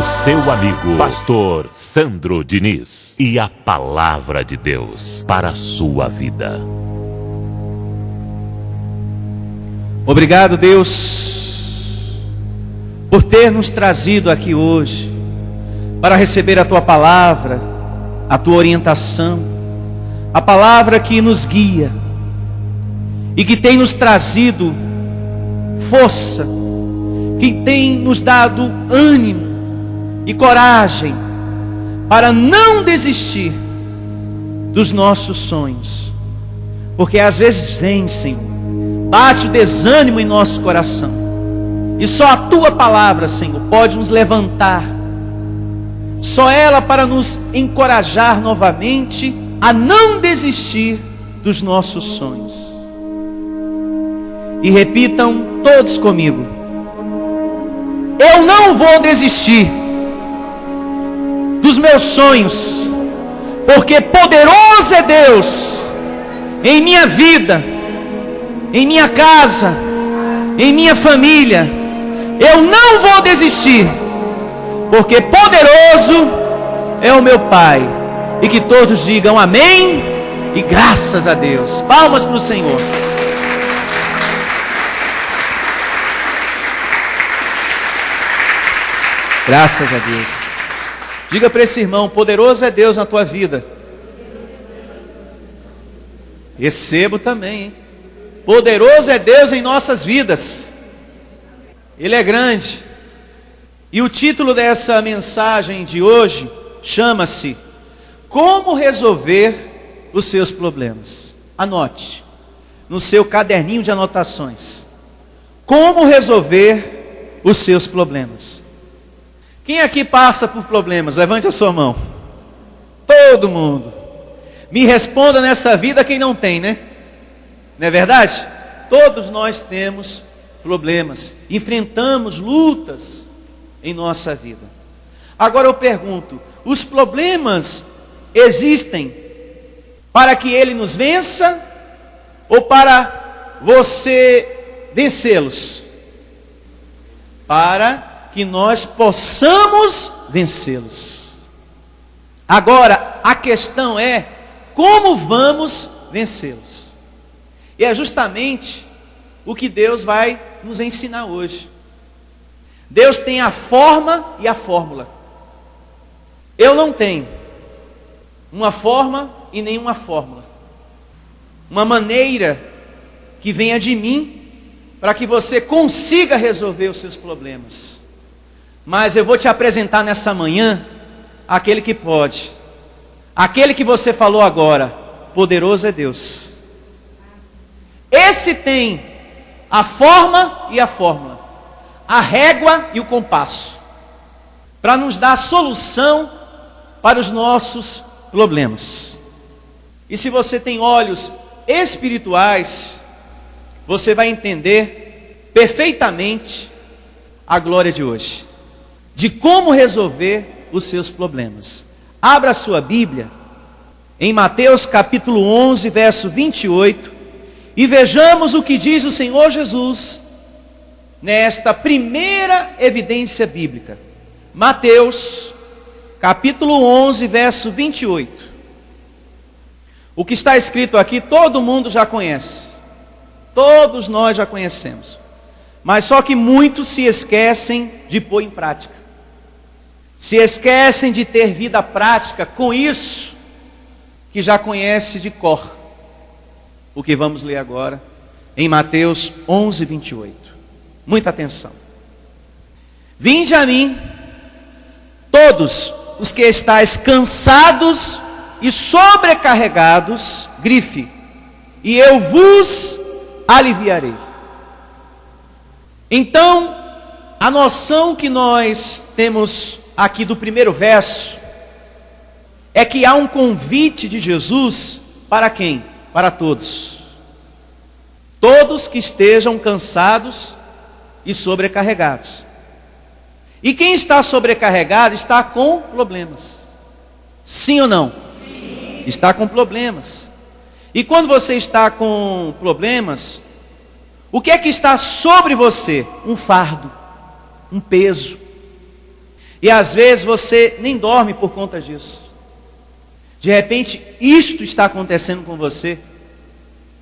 seu amigo, pastor Sandro Diniz, e a palavra de Deus para a sua vida. Obrigado, Deus, por ter nos trazido aqui hoje para receber a Tua palavra, a Tua orientação, a palavra que nos guia e que tem nos trazido força, que tem nos dado ânimo e coragem para não desistir dos nossos sonhos, porque às vezes vem, Senhor, bate o desânimo em nosso coração, e só a Tua palavra, Senhor, pode nos levantar, só ela para nos encorajar novamente a não desistir dos nossos sonhos. E repitam todos comigo: eu não vou desistir dos meus sonhos, porque poderoso é Deus em minha vida, em minha casa, em minha família. Eu não vou desistir, porque poderoso é o meu Pai. E que todos digam amém e graças a Deus. Palmas para o Senhor. Graças a Deus. Diga para esse irmão: poderoso é Deus na tua vida. Recebo também, hein? Poderoso é Deus em nossas vidas. Ele é grande. E o título dessa mensagem de hoje chama-se Como Resolver os Seus Problemas. Anote no seu caderninho de anotações: como resolver os seus problemas. Quem aqui passa por problemas? Levante a sua mão. Todo mundo. Me responda nessa vida quem não tem, né? Não é verdade? Todos nós temos problemas, enfrentamos lutas em nossa vida. Agora eu pergunto: os problemas existem para que Ele nos vença ou para você vencê-los? Para que nós possamos vencê-los. Agora, a questão é como vamos vencê-los. E é justamente o que Deus vai nos ensinar hoje. Deus tem a forma e a fórmula. Eu não tenho uma forma e nenhuma fórmula, uma maneira que venha de mim para que você consiga resolver os seus problemas. Mas eu vou te apresentar nessa manhã aquele que pode, aquele que você falou agora: poderoso é Deus. Esse tem a forma e a fórmula, a régua e o compasso, para nos dar solução para os nossos problemas. E se você tem olhos espirituais, você vai entender perfeitamente a glória de hoje, de como resolver os seus problemas. Abra a sua Bíblia em Mateus capítulo 11, verso 28, e vejamos o que diz o Senhor Jesus nesta primeira evidência bíblica. Mateus capítulo 11, verso 28. O que está escrito aqui todo mundo já conhece, todos nós já conhecemos, mas só que muitos se esquecem de pôr em prática, se esquecem de ter vida prática com isso que já conhece de cor. O que vamos ler agora em Mateus 11, 28. Muita atenção. Vinde a mim, todos os que estáis cansados e sobrecarregados, grife, e eu vos aliviarei. Então, a noção que nós temos aqui do primeiro verso é que há um convite de Jesus para quem? Para todos. Todos que estejam cansados e sobrecarregados. E quem está sobrecarregado está com problemas. Sim ou não? Sim. Está com problemas. E quando você está com problemas, o que é que está sobre você? Um fardo, um peso. E às vezes você nem dorme por conta disso. De repente, isto está acontecendo com você.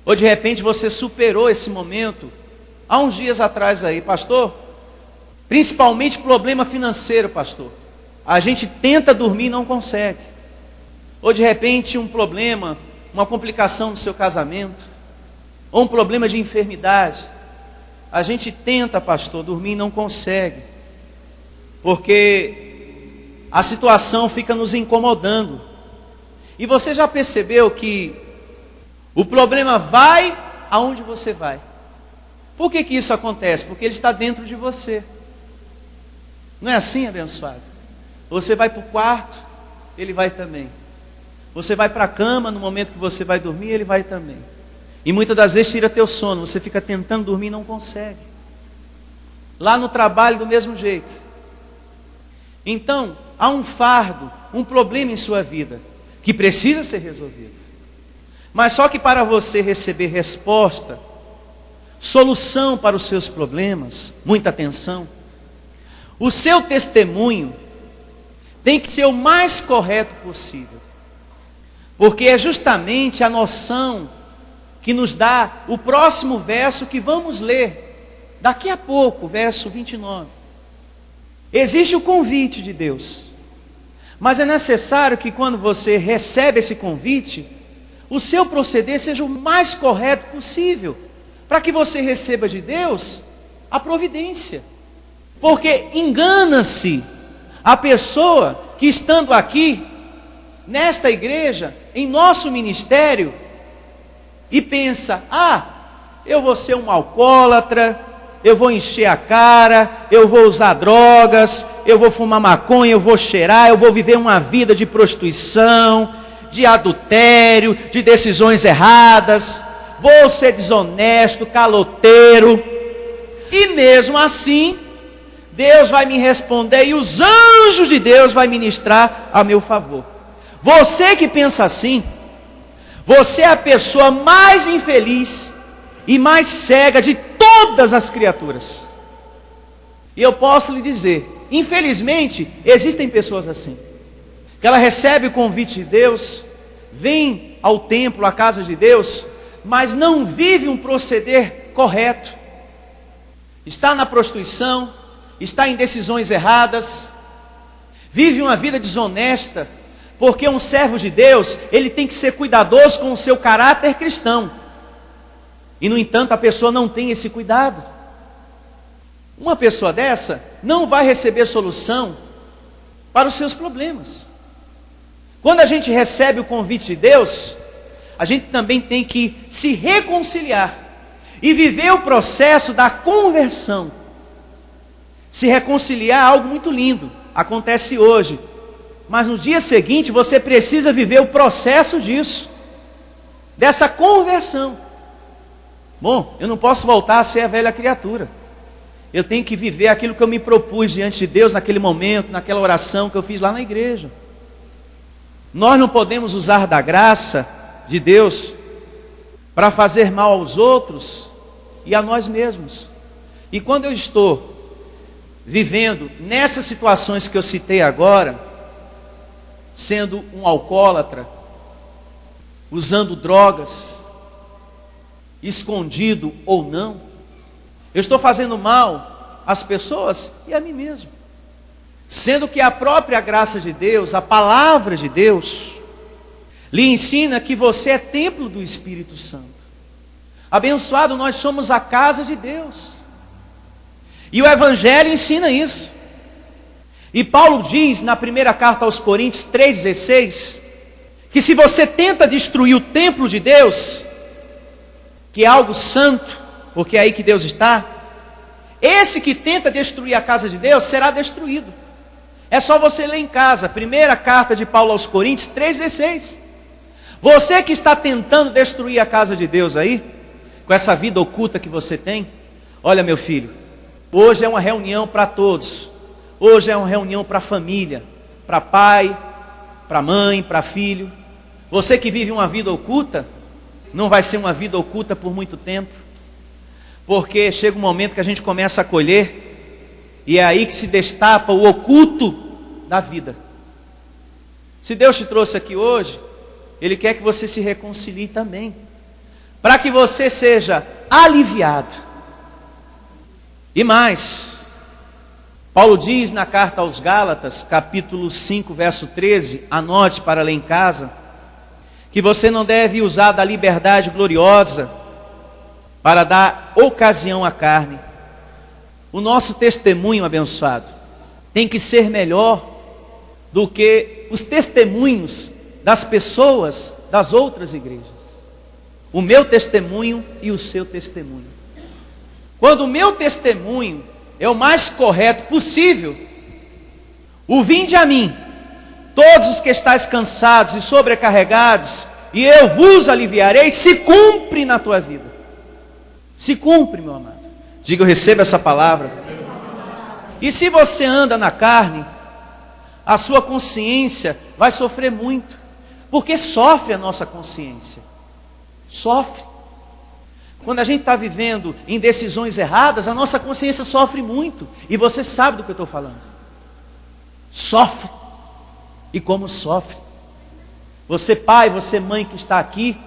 Ou de repente você superou esse momento há uns dias atrás aí, pastor. Principalmente problema financeiro, pastor. A gente tenta dormir e não consegue. Ou de repente um problema, uma complicação no seu casamento. Ou um problema de enfermidade. A gente tenta, pastor, dormir e não consegue. Porque a situação fica nos incomodando. E você já percebeu que o problema vai aonde você vai? Por que isso acontece? Porque ele está dentro de você. Não é assim, abençoado? Você vai para o quarto, ele vai também. Você vai para a cama, no momento que você vai dormir, ele vai também. E muitas das vezes tira teu sono, você fica tentando dormir e não consegue. Lá no trabalho do mesmo jeito. Então, há um fardo, um problema em sua vida, que precisa ser resolvido. Mas só que para você receber resposta, solução para os seus problemas, muita atenção, o seu testemunho tem que ser o mais correto possível. Porque é justamente a noção que nos dá o próximo verso que vamos ler daqui a pouco, verso 29. Existe o convite de Deus, mas é necessário que quando você recebe esse convite, o seu proceder seja o mais correto possível, para que você receba de Deus a providência. Porque engana-se a pessoa que estando aqui, nesta igreja, em nosso ministério, e pensa, eu vou ser um alcoólatra, eu vou encher a cara, eu vou usar drogas, eu vou fumar maconha, eu vou cheirar, eu vou viver uma vida de prostituição, de adultério, de decisões erradas, vou ser desonesto, caloteiro, e mesmo assim, Deus vai me responder e os anjos de Deus vai ministrar a meu favor. Você que pensa assim, você é a pessoa mais infeliz e mais cega de todas as criaturas. E eu posso lhe dizer, infelizmente, existem pessoas assim, que ela recebe o convite de Deus, vem ao templo, à casa de Deus, mas não vive um proceder correto. Está na prostituição, está em decisões erradas, vive uma vida desonesta, porque um servo de Deus, ele tem que ser cuidadoso com o seu caráter cristão. E no entanto a pessoa não tem esse cuidado. Uma pessoa dessa não vai receber solução para os seus problemas. Quando a gente recebe o convite de Deus, a gente também tem que se reconciliar e viver o processo da conversão. Se reconciliar é algo muito lindo, acontece hoje, mas no dia seguinte você precisa viver o processo disso, dessa conversão. Bom, eu não posso voltar a ser a velha criatura, eu tenho que viver aquilo que eu me propus diante de Deus naquele momento, naquela oração que eu fiz lá na igreja. Nós não podemos usar da graça de Deus para fazer mal aos outros e a nós mesmos. E quando eu estou vivendo nessas situações que eu citei agora, sendo um alcoólatra, usando drogas, escondido ou não, eu estou fazendo mal às pessoas e a mim mesmo. Sendo que a própria graça de Deus, a palavra de Deus, lhe ensina que você é templo do Espírito Santo. Abençoado, nós somos a casa de Deus. E o Evangelho ensina isso. E Paulo diz na primeira carta aos Coríntios 3,16, que se você tenta destruir o templo de Deus, que é algo santo, porque é aí que Deus está, esse que tenta destruir a casa de Deus será destruído. É só você ler em casa, primeira carta de Paulo aos Coríntios 3,16. Você que está tentando destruir a casa de Deus aí, com essa vida oculta que você tem, olha meu filho, hoje é uma reunião para todos. Hoje é uma reunião para a família, para pai, para mãe, para filho. Você que vive uma vida oculta, não vai ser uma vida oculta por muito tempo, porque chega um momento que a gente começa a colher, e é aí que se destapa o oculto da vida. Se Deus te trouxe aqui hoje, Ele quer que você se reconcilie também, para que você seja aliviado. E mais, Paulo diz na carta aos Gálatas, capítulo 5, verso 13, anote para ler em casa, que você não deve usar da liberdade gloriosa para dar ocasião à carne. O nosso testemunho abençoado tem que ser melhor do que os testemunhos das pessoas das outras igrejas. O meu testemunho e o seu testemunho. Quando o meu testemunho é o mais correto possível, o vinde a mim, todos os que estáis cansados e sobrecarregados, e eu vos aliviarei, se cumpre na tua vida. Se cumpre, meu amado. Diga, eu recebo essa palavra. E se você anda na carne, a sua consciência vai sofrer muito, porque sofre a nossa consciência. Sofre. Quando a gente está vivendo em decisões erradas, a nossa consciência sofre muito. E você sabe do que eu estou falando. Sofre. E como sofre. Você pai, você mãe que está aqui,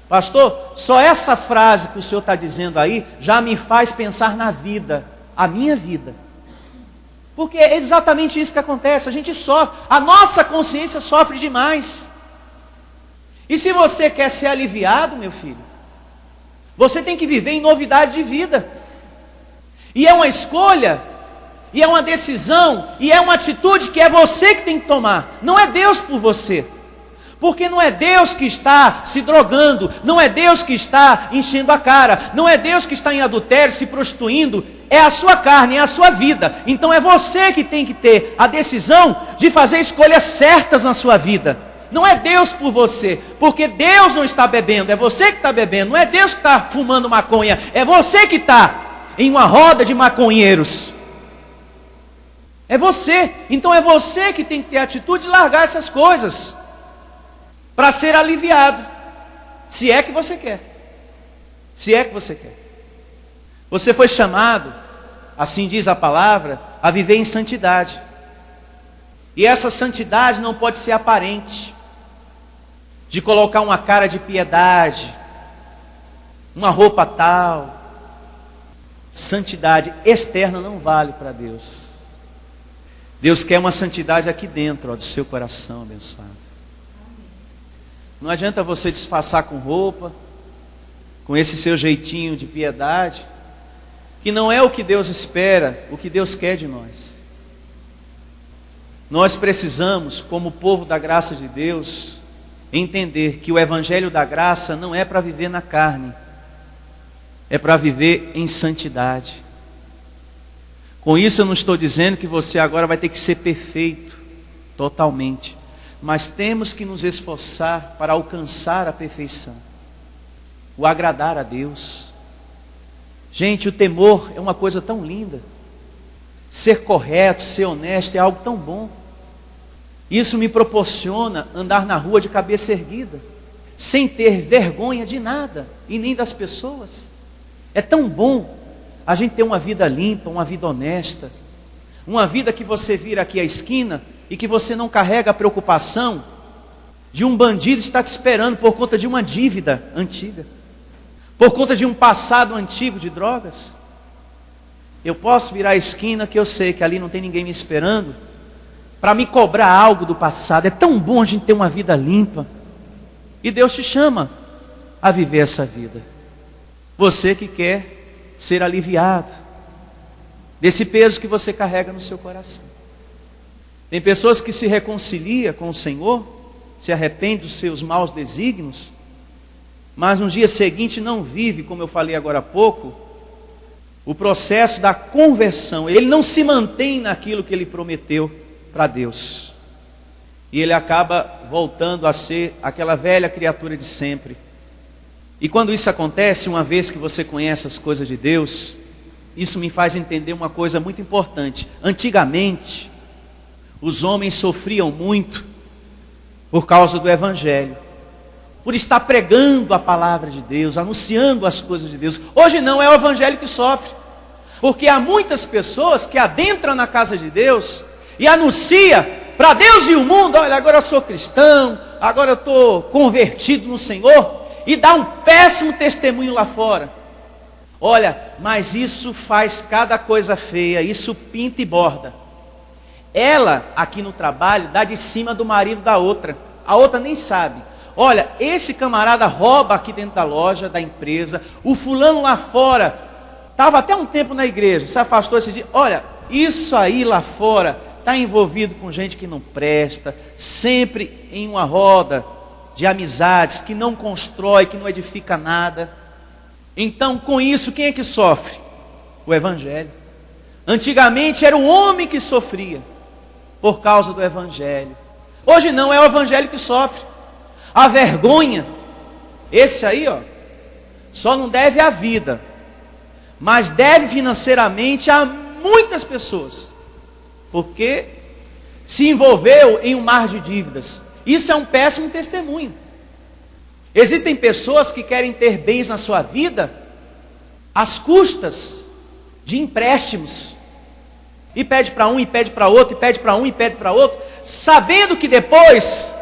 pastor, só essa frase que o senhor está dizendo aí, já me faz pensar na vida, a minha vida. Porque é exatamente isso que acontece, a gente sofre, a nossa consciência sofre demais. E se você quer ser aliviado, meu filho, você tem que viver em novidade de vida. E é uma escolha, e é uma decisão, e é uma atitude que é você que tem que tomar. Não é Deus por você. Porque não é Deus que está se drogando, não é Deus que está enchendo a cara, não é Deus que está em adultério, se prostituindo, é a sua carne, é a sua vida. Então é você que tem que ter a decisão de fazer escolhas certas na sua vida. Não é Deus por você, porque Deus não está bebendo, é você que está bebendo. Não é Deus que está fumando maconha, é você que está em uma roda de maconheiros. É você, então é você que tem que ter a atitude de largar essas coisas, para ser aliviado, se é que você quer. Se é que você quer. Você foi chamado, assim diz a palavra, a viver em santidade. E essa santidade não pode ser aparente, de colocar uma cara de piedade, uma roupa tal. Santidade externa não vale para Deus. Deus quer uma santidade aqui dentro, do seu coração abençoado. Não adianta você disfarçar com roupa, com esse seu jeitinho de piedade, que não é o que Deus espera, o que Deus quer de nós. Nós precisamos, como povo da graça de Deus, entender que o evangelho da graça não é para viver na carne, é para viver em santidade. Com isso eu não estou dizendo que você agora vai ter que ser perfeito, totalmente. Mas temos que nos esforçar para alcançar a perfeição, o agradar a Deus. Gente, o temor é uma coisa tão linda. Ser correto, ser honesto é algo tão bom. Isso me proporciona andar na rua de cabeça erguida, sem ter vergonha de nada e nem das pessoas. É tão bom a gente ter uma vida limpa, uma vida honesta, uma vida que você vira aqui à esquina e que você não carrega a preocupação de um bandido estar te esperando por conta de uma dívida antiga, por conta de um passado antigo de drogas. Eu posso virar a esquina que eu sei que ali não tem ninguém me esperando para me cobrar algo do passado. É tão bom a gente ter uma vida limpa. E Deus te chama a viver essa vida. Você que quer ser aliviado desse peso que você carrega no seu coração. Tem pessoas que se reconciliam com o Senhor, se arrependem dos seus maus desígnios, mas no dia seguinte não vive, como eu falei agora há pouco, o processo da conversão. Ele não se mantém naquilo que ele prometeu para Deus. E ele acaba voltando a ser aquela velha criatura de sempre. E quando isso acontece, uma vez que você conhece as coisas de Deus, isso me faz entender uma coisa muito importante. Antigamente, os homens sofriam muito por causa do Evangelho, por estar pregando a palavra de Deus, anunciando as coisas de Deus. Hoje não, é o Evangelho que sofre, porque há muitas pessoas que adentram na casa de Deus e anuncia para Deus e o mundo: olha, agora eu sou cristão, agora eu estou convertido no Senhor, e dá um péssimo testemunho lá fora. Olha, mas isso faz cada coisa feia, isso pinta e borda. Ela, aqui no trabalho, dá de cima do marido da outra. A outra nem sabe. Olha, esse camarada rouba aqui dentro da loja, da empresa. O fulano lá fora, estava até um tempo na igreja, se afastou esse dia. Olha, isso aí lá fora está envolvido com gente que não presta, sempre em uma roda de amizades, que não constrói, que não edifica nada. Então, com isso, quem é que sofre? O Evangelho. Antigamente era o homem que sofria por causa do Evangelho. Hoje não, é o Evangelho que sofre. A vergonha, esse aí, ó, só não deve à vida, mas deve financeiramente a muitas pessoas, porque se envolveu em um mar de dívidas. Isso é um péssimo testemunho. Existem pessoas que querem ter bens na sua vida às custas de empréstimos, e pede para um, e pede para outro, e pede para um, e pede para outro, sabendo que depois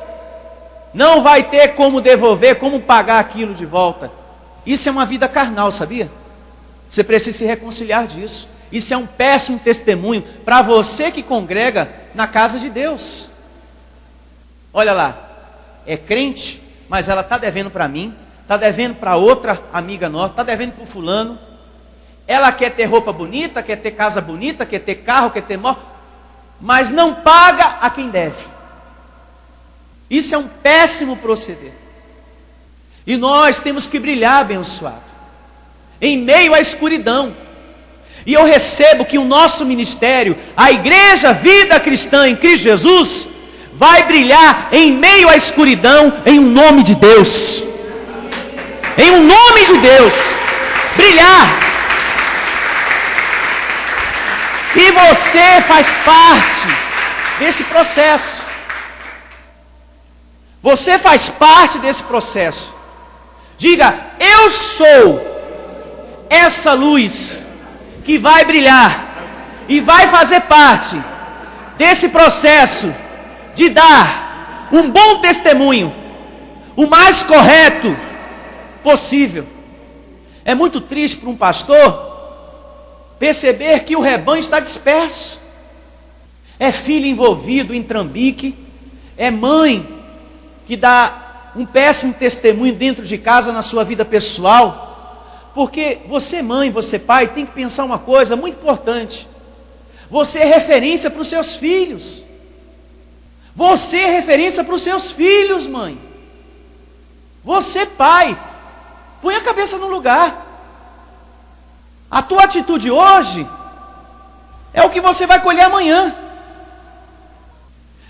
não vai ter como devolver, como pagar aquilo de volta. Isso é uma vida carnal, sabia? Você precisa se reconciliar disso. Isso é um péssimo testemunho para você que congrega na casa de Deus. Olha lá, é crente, mas ela está devendo para mim, está devendo para outra amiga nossa, está devendo para o fulano. Ela quer ter roupa bonita, quer ter casa bonita, quer ter carro, quer ter moto, mas não paga a quem deve. Isso é um péssimo proceder. E nós temos que brilhar, abençoado, em meio à escuridão. E eu recebo que o nosso ministério, a Igreja Vida Cristã em Cristo Jesus, vai brilhar em meio à escuridão, em um nome de Deus. Em um nome de Deus. Brilhar. E você faz parte desse processo. Você faz parte desse processo. Diga: eu sou essa luz que vai brilhar e vai fazer parte desse processo de dar um bom testemunho, o mais correto possível. É muito triste para um pastor perceber que o rebanho está disperso. É filho envolvido em trambique, é mãe que dá um péssimo testemunho dentro de casa na sua vida pessoal. Porque você mãe, você pai, tem que pensar uma coisa muito importante. Você é referência para os seus filhos. Você é referência para os seus filhos, mãe. Você, pai, põe a cabeça no lugar. A tua atitude hoje é o que você vai colher amanhã.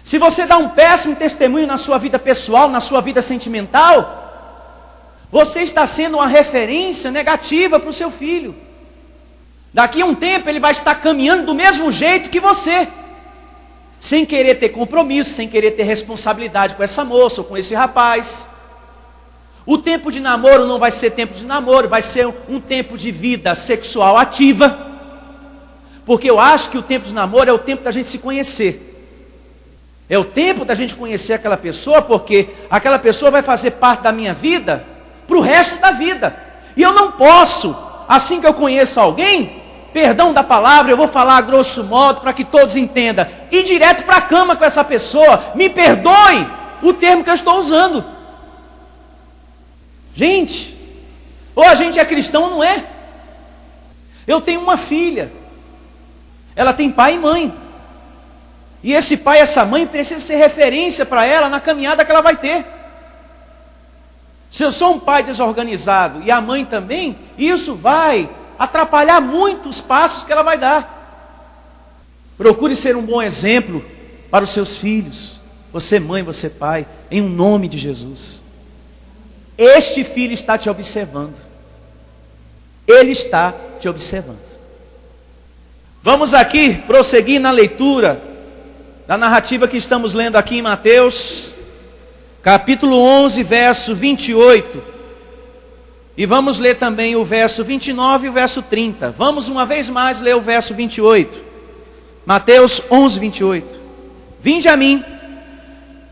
Se você dá um péssimo testemunho na sua vida pessoal, na sua vida sentimental, você está sendo uma referência negativa para o seu filho. Daqui a um tempo ele vai estar caminhando do mesmo jeito que você, sem querer ter compromisso, sem querer ter responsabilidade com essa moça ou com esse rapaz. O tempo de namoro não vai ser tempo de namoro, vai ser um tempo de vida sexual ativa. Porque eu acho que o tempo de namoro é o tempo da gente se conhecer. É o tempo da gente conhecer aquela pessoa, porque aquela pessoa vai fazer parte da minha vida para o resto da vida. E eu não posso, assim que eu conheço alguém, perdão da palavra, eu vou falar a grosso modo para que todos entendam, ir direto para a cama com essa pessoa. Me perdoe o termo que eu estou usando. Gente, ou a gente é cristão ou não é. Eu tenho uma filha, ela tem pai e mãe, e esse pai e essa mãe precisam ser referência para ela na caminhada que ela vai ter. Se eu sou um pai desorganizado e a mãe também, isso vai atrapalhar muito os passos que ela vai dar. Procure ser um bom exemplo para os seus filhos. Você mãe, você pai, em um nome de Jesus. Este filho está te observando. Ele está te observando. Vamos aqui prosseguir na leitura da narrativa que estamos lendo aqui em Mateus, capítulo 11, verso 28. E vamos ler também o verso 29 e o verso 30. Vamos uma vez mais ler o verso 28. Mateus 11, 28. Vinde a mim,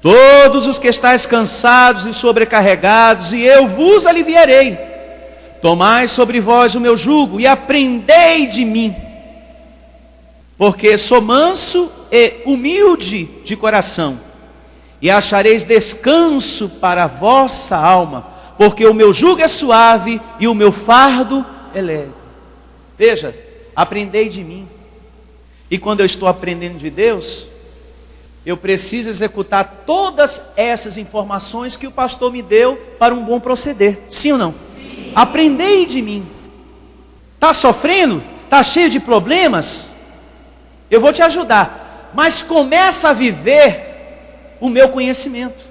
todos os que estáis cansados e sobrecarregados, e eu vos aliviarei. Tomai sobre vós o meu jugo e aprendei de mim, porque sou manso e humilde de coração, e achareis descanso para a vossa alma, porque o meu jugo é suave e o meu fardo é leve. Veja, aprendei de mim. E quando eu estou aprendendo de Deus, eu preciso executar todas essas informações que o pastor me deu para um bom proceder. Sim ou não? Sim. Aprendei de mim. Está sofrendo? Está cheio de problemas? Eu vou te ajudar. Mas começa a viver o meu conhecimento.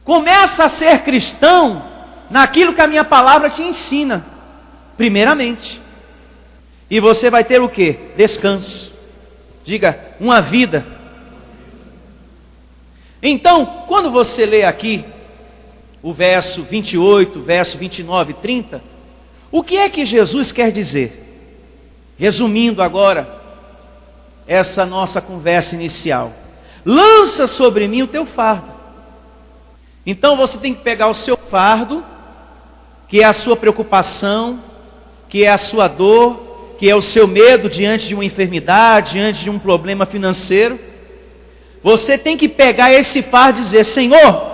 Começa a ser cristão naquilo que a minha palavra te ensina. Primeiramente. E você vai ter o quê? Descanso. Diga, uma vida. Então, quando você lê aqui o verso 28, verso 29 e 30, o que é que Jesus quer dizer? Resumindo agora essa nossa conversa inicial. Lança sobre mim o teu fardo. Então você tem que pegar o seu fardo, que é a sua preocupação, que é a sua dor, que é o seu medo diante de uma enfermidade, diante de um problema financeiro. Você tem que pegar esse fardo e dizer: Senhor,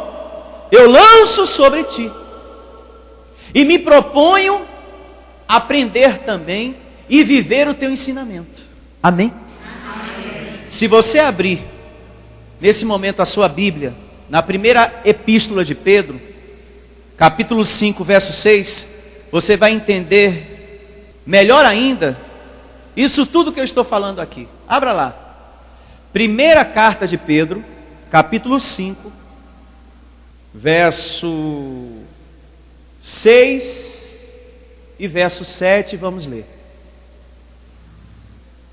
eu lanço sobre ti, e me proponho aprender também e viver o teu ensinamento. Amém? Amém. Se você abrir nesse momento a sua Bíblia, na primeira epístola de Pedro, capítulo 5, verso 6, você vai entender melhor ainda isso tudo que eu estou falando aqui. Abra lá. Primeira carta de Pedro, capítulo 5, verso 6 e verso 7, vamos ler.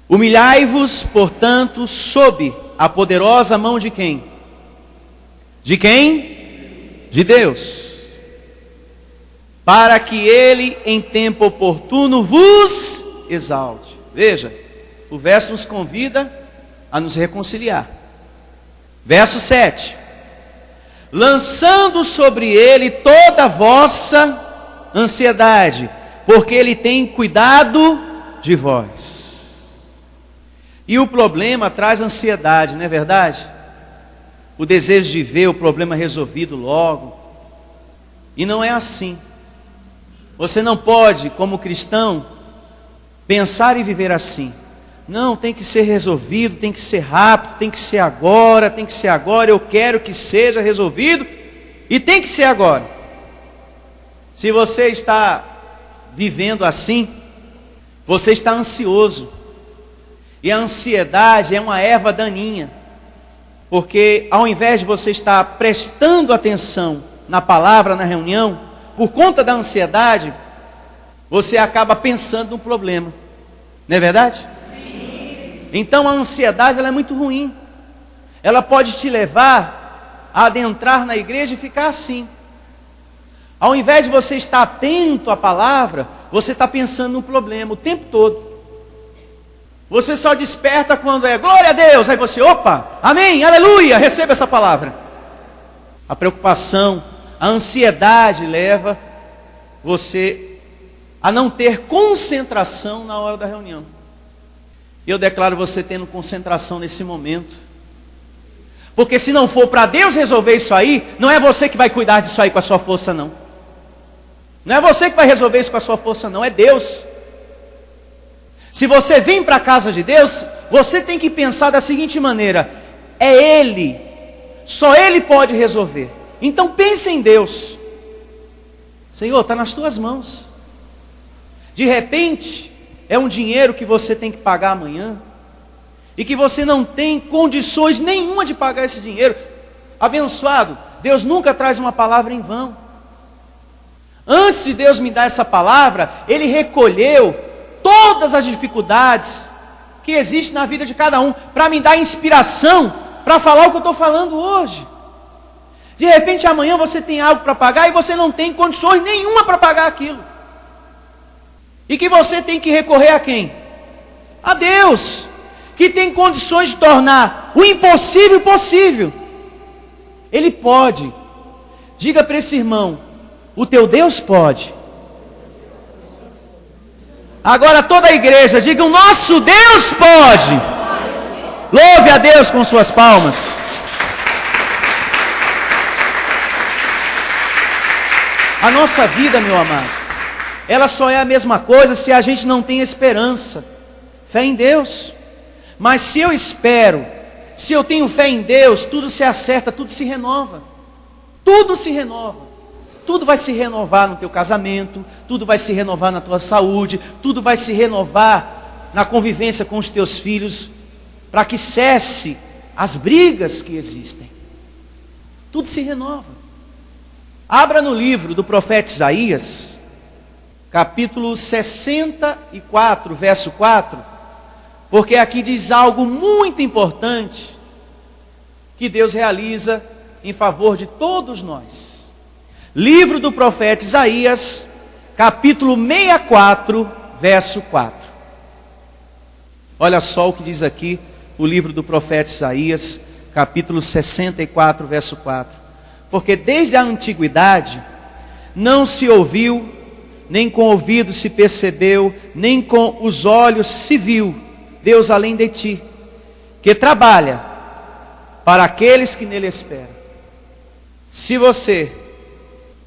Humilhai-vos, portanto, sob a poderosa mão de quem? De quem? De Deus. Para que ele em tempo oportuno vos exalte. Veja, o verso nos convida a nos reconciliar. Verso 7. Lançando sobre ele toda a vossa ansiedade, porque ele tem cuidado de vós. E o problema traz ansiedade, não é verdade? O desejo de ver o problema resolvido logo. E não é assim. Você não pode, como cristão, pensar e viver assim. Não, tem que ser resolvido, tem que ser rápido, tem que ser agora, eu quero que seja resolvido e tem que ser agora. Se você está vivendo assim, você está ansioso. E a ansiedade é uma erva daninha, porque ao invés de você estar prestando atenção na palavra, na reunião, por conta da ansiedade, você acaba pensando no problema. Não é verdade? Sim. Então a ansiedade ela é muito ruim. Ela pode te levar a adentrar na igreja e ficar assim. Ao invés de você estar atento à palavra, você está pensando no problema o tempo todo. Você só desperta quando é glória a Deus. Aí você, opa, amém, aleluia, receba essa palavra. A preocupação, a ansiedade leva você a não ter concentração na hora da reunião. Eu declaro você tendo concentração nesse momento. Porque se não for para Deus resolver isso aí, não é você que vai cuidar disso aí com a sua força, não. Não é você que vai resolver isso com a sua força, não, é Deus. Se você vem para a casa de Deus, você tem que pensar da seguinte maneira: é Ele, só Ele pode resolver. Então pense em Deus. Senhor, está nas tuas mãos. De repente, é um dinheiro que você tem que pagar amanhã, e que você não tem condições nenhuma de pagar esse dinheiro. Abençoado, Deus nunca traz uma palavra em vão. Antes de Deus me dar essa palavra, Ele recolheu todas as dificuldades que existem na vida de cada um, para me dar inspiração, para falar o que eu estou falando hoje. De repente amanhã você tem algo para pagar, e você não tem condições nenhuma para pagar aquilo. E que você tem que recorrer a quem? A Deus. que tem condições de tornar o impossível possível. Ele pode. Diga para esse irmão: o teu Deus pode. Agora toda a igreja, diga: o nosso Deus pode. Louve a Deus com suas palmas. A nossa vida, meu amado, ela só é a mesma coisa se a gente não tem esperança, fé em Deus. Mas se eu espero, se eu tenho fé em Deus, tudo se acerta, tudo se renova. Tudo se renova. Tudo vai se renovar no teu casamento, tudo vai se renovar na tua saúde, tudo vai se renovar na convivência com os teus filhos, para que cesse as brigas que existem. Tudo se renova. Abra no livro do profeta Isaías, capítulo 64, verso 4, porque aqui diz algo muito importante que Deus realiza em favor de todos nós. Livro do profeta Isaías, capítulo 64, verso 4. Olha só o que diz aqui o livro do profeta Isaías, capítulo 64, verso 4. Porque desde a antiguidade não se ouviu, nem com o ouvido se percebeu, nem com os olhos se viu Deus além de ti, que trabalha para aqueles que nele esperam. Se você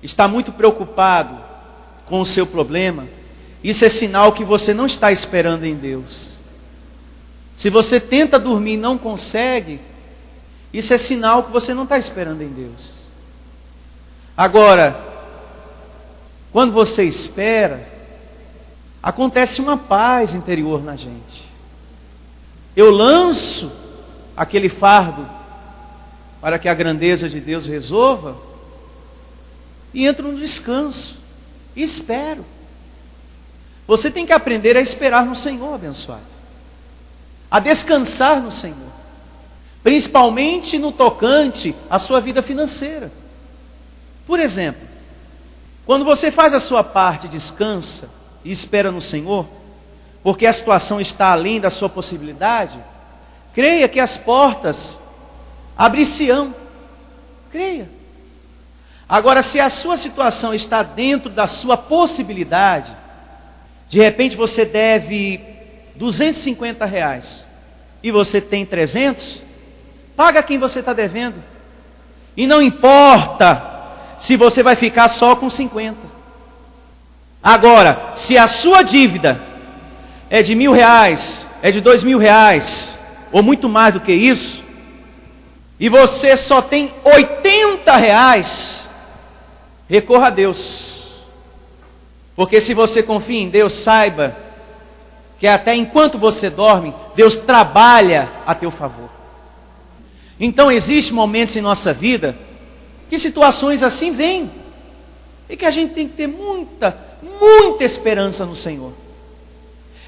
está muito preocupado com o seu problema, isso é sinal que você não está esperando em Deus. Se você tenta dormir e não consegue, isso é sinal que você não está esperando em Deus. Agora, quando você espera, acontece uma paz interior na gente. Eu lanço aquele fardo para que a grandeza de Deus resolva e entro no descanso e espero. Você tem que aprender a esperar no Senhor, abençoado, a descansar no Senhor, principalmente no tocante à sua vida financeira. Por exemplo, quando você faz a sua parte, descansa e espera no Senhor, porque a situação está além da sua possibilidade, creia que as portas abrir-se-ão. Creia. Agora, se a sua situação está dentro da sua possibilidade, de repente você deve R$250 e você tem 300, paga quem você está devendo. E não importa se você vai ficar só com 50. Agora, se a sua dívida é de R$1.000, é de R$2.000, ou muito mais do que isso, e você só tem R$80, recorra a Deus. Porque se você confia em Deus, saiba que até enquanto você dorme, Deus trabalha a teu favor. Então existem momentos em nossa vida que situações assim vêm, e que a gente tem que ter muita esperança no Senhor.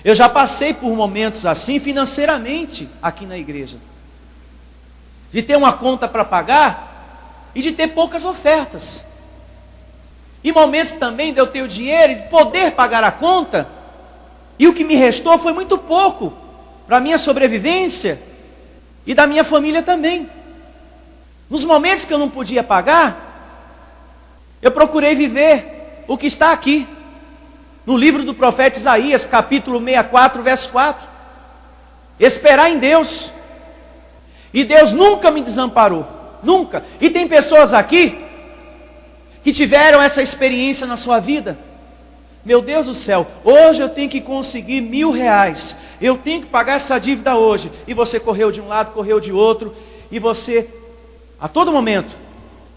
Eu já passei por momentos assim financeiramente aqui na igreja, de ter uma conta para pagar e de ter poucas ofertas, e momentos também de eu ter o dinheiro e de poder pagar a conta, e o que me restou foi muito pouco para a minha sobrevivência e da minha família também. Nos momentos que eu não podia pagar, eu procurei viver o que está aqui, no livro do profeta Isaías, capítulo 64, verso 4. Esperar em Deus. E Deus nunca me desamparou, nunca. E tem pessoas aqui que tiveram essa experiência na sua vida. Meu Deus do céu, hoje eu tenho que conseguir R$1.000, eu tenho que pagar essa dívida hoje. E você correu de um lado, correu de outro, e você, a todo momento,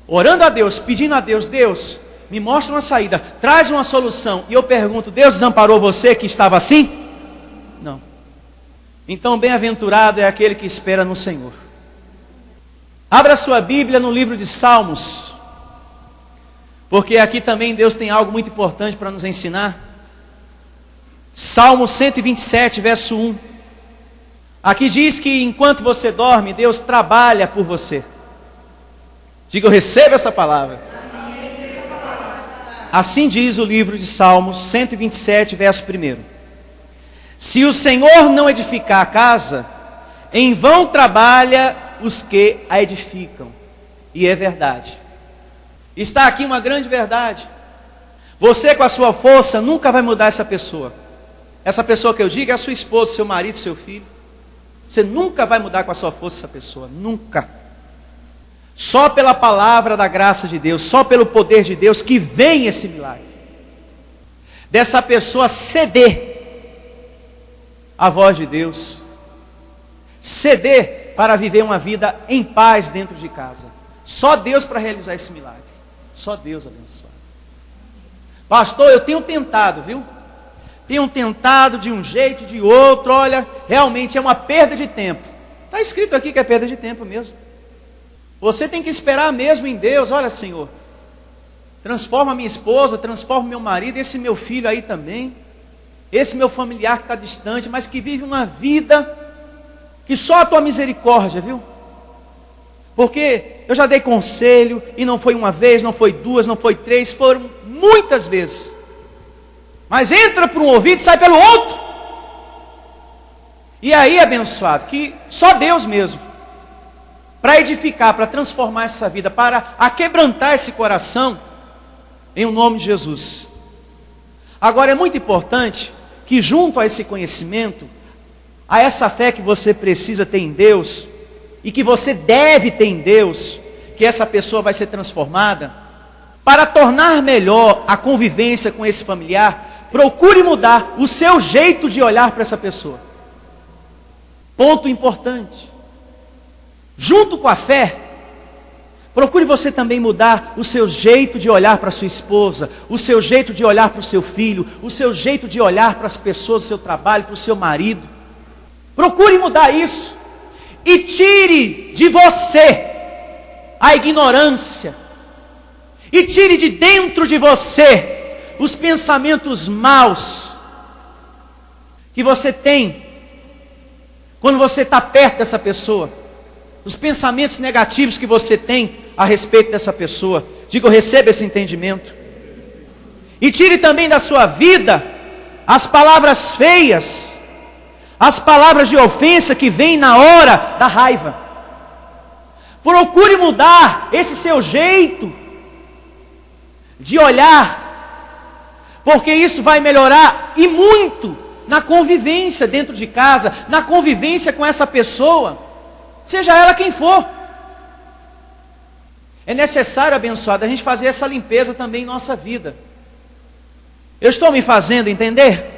orando a Deus, pedindo a Deus: Deus, me mostra uma saída, traz uma solução. E eu pergunto: Deus desamparou você que estava assim? Não. Então bem-aventurado é aquele que espera no Senhor. Abra sua Bíblia no livro de Salmos, porque aqui também Deus tem algo muito importante para nos ensinar. Salmo 127, verso 1. Aqui diz que enquanto você dorme, Deus trabalha por você. Diga: eu recebo essa palavra. Assim diz o livro de Salmos 127, verso 1. Se o Senhor não edificar a casa, Em vão trabalha os que a edificam. E é verdade. Está aqui uma grande verdade. Você com a sua força nunca vai mudar essa pessoa. Essa pessoa que eu digo é a sua esposa, seu marido, seu filho. Você nunca vai mudar com a sua força essa pessoa, nunca. Só pela palavra da graça de Deus, só pelo poder de Deus que vem esse milagre. Dessa pessoa ceder à voz de Deus, ceder para viver uma vida em paz dentro de casa. Só Deus para realizar esse milagre. Só Deus abençoado. Pastor, eu tenho tentado, viu? Tenho tentado de um jeito e de outro. Olha, realmente é uma perda de tempo. Está escrito aqui que é perda de tempo mesmo. Você tem que esperar mesmo em Deus. Olha, Senhor, transforma minha esposa, transforma meu marido, esse meu filho aí também, esse meu familiar que está distante, mas que vive uma vida que só a tua misericórdia, viu? Porque eu já dei conselho, e não foi uma vez, não foi duas, não foi três, foram muitas vezes. Mas entra por um ouvido e sai pelo outro. E aí, abençoado, que só Deus mesmo, para edificar, para transformar essa vida, para aquebrantar esse coração, em o nome de Jesus. Agora é muito importante que junto a esse conhecimento, a essa fé que você precisa ter em Deus, e que você deve ter em Deus, que essa pessoa vai ser transformada, para tornar melhor a convivência com esse familiar, procure mudar o seu jeito de olhar para essa pessoa. Ponto importante. Junto com a fé, procure você também mudar o seu jeito de olhar para a sua esposa, o seu jeito de olhar para o seu filho, o seu jeito de olhar para as pessoas do seu trabalho, para o seu marido. Procure mudar isso. E tire de você a ignorância. E tire de dentro de você os pensamentos maus que você tem quando você está perto dessa pessoa. Os pensamentos negativos que você tem a respeito dessa pessoa. Diga, eu recebo esse entendimento. E tire também da sua vida as palavras feias, as palavras de ofensa que vêm na hora da raiva. Procure mudar esse seu jeito de olhar, porque isso vai melhorar e muito na convivência dentro de casa, na convivência com essa pessoa, seja ela quem for. É necessário, abençoado, a gente fazer essa limpeza também em nossa vida. Eu estou me fazendo entender?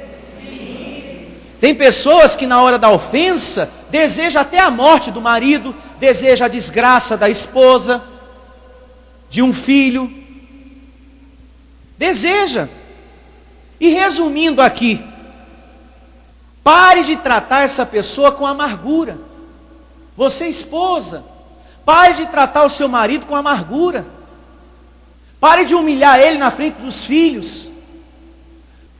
Tem pessoas que na hora da ofensa desejam até a morte do marido, desejam a desgraça da esposa, de um filho. Deseja. E resumindo aqui, pare de tratar essa pessoa com amargura. Você, esposa, pare de tratar o seu marido com amargura. Pare de humilhar ele na frente dos filhos.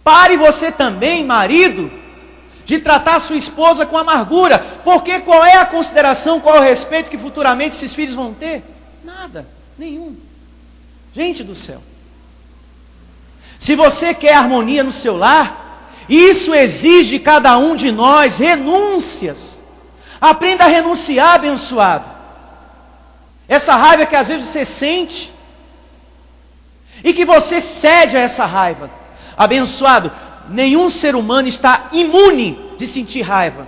Pare você também, marido, de tratar a sua esposa com amargura. Porque qual é a consideração, qual é o respeito que futuramente esses filhos vão ter? Nada, nenhum. Gente do céu. Se você quer harmonia no seu lar, isso exige de cada um de nós renúncias. Aprenda a renunciar, abençoado. Essa raiva que às vezes você sente, e que você cede a essa raiva. Abençoado, nenhum ser humano está imune de sentir raiva.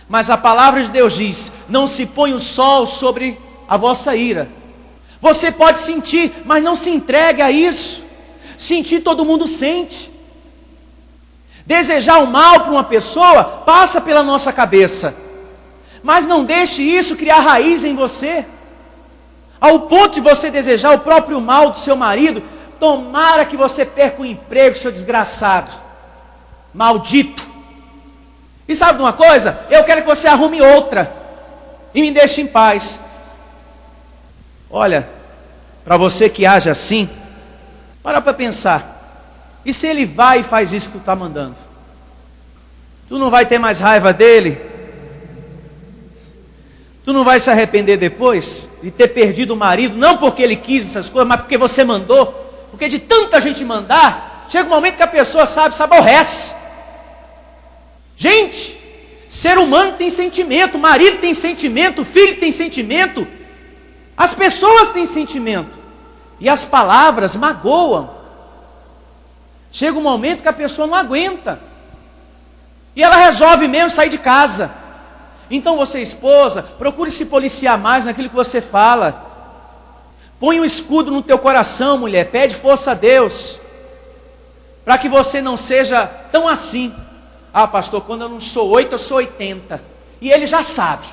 Mas a palavra de Deus diz, não se põe o sol sobre a vossa ira. Você pode sentir, mas não se entregue a isso. Sentir todo mundo sente. Desejar o mal para uma pessoa passa pela nossa cabeça. Mas não deixe isso criar raiz em você. Ao ponto de você desejar o próprio mal do seu marido, tomara que você perca o emprego, seu desgraçado. Maldito. E sabe de uma coisa? Eu quero que você arrume outra. E me deixe em paz. Olha, para você que age assim, para pensar. E se ele vai e faz isso que tu está mandando? Tu não vai ter mais raiva dele? Tu não vai se arrepender depois de ter perdido o marido, não porque ele quis essas coisas, mas porque você mandou? Porque de tanta gente mandar, chega um momento que a pessoa sabe, se aborrece. Gente, Ser humano tem sentimento, marido tem sentimento, filho tem sentimento, as pessoas têm sentimento. E as palavras magoam. Chega um momento que a pessoa não aguenta. E ela resolve mesmo sair de casa. Então você, esposa, procure se policiar mais naquilo que você fala. Põe um escudo no teu coração, mulher. Pede força a Deus, para que você não seja tão assim. Ah, pastor, quando eu não sou 8, eu sou 80. E ele já sabe.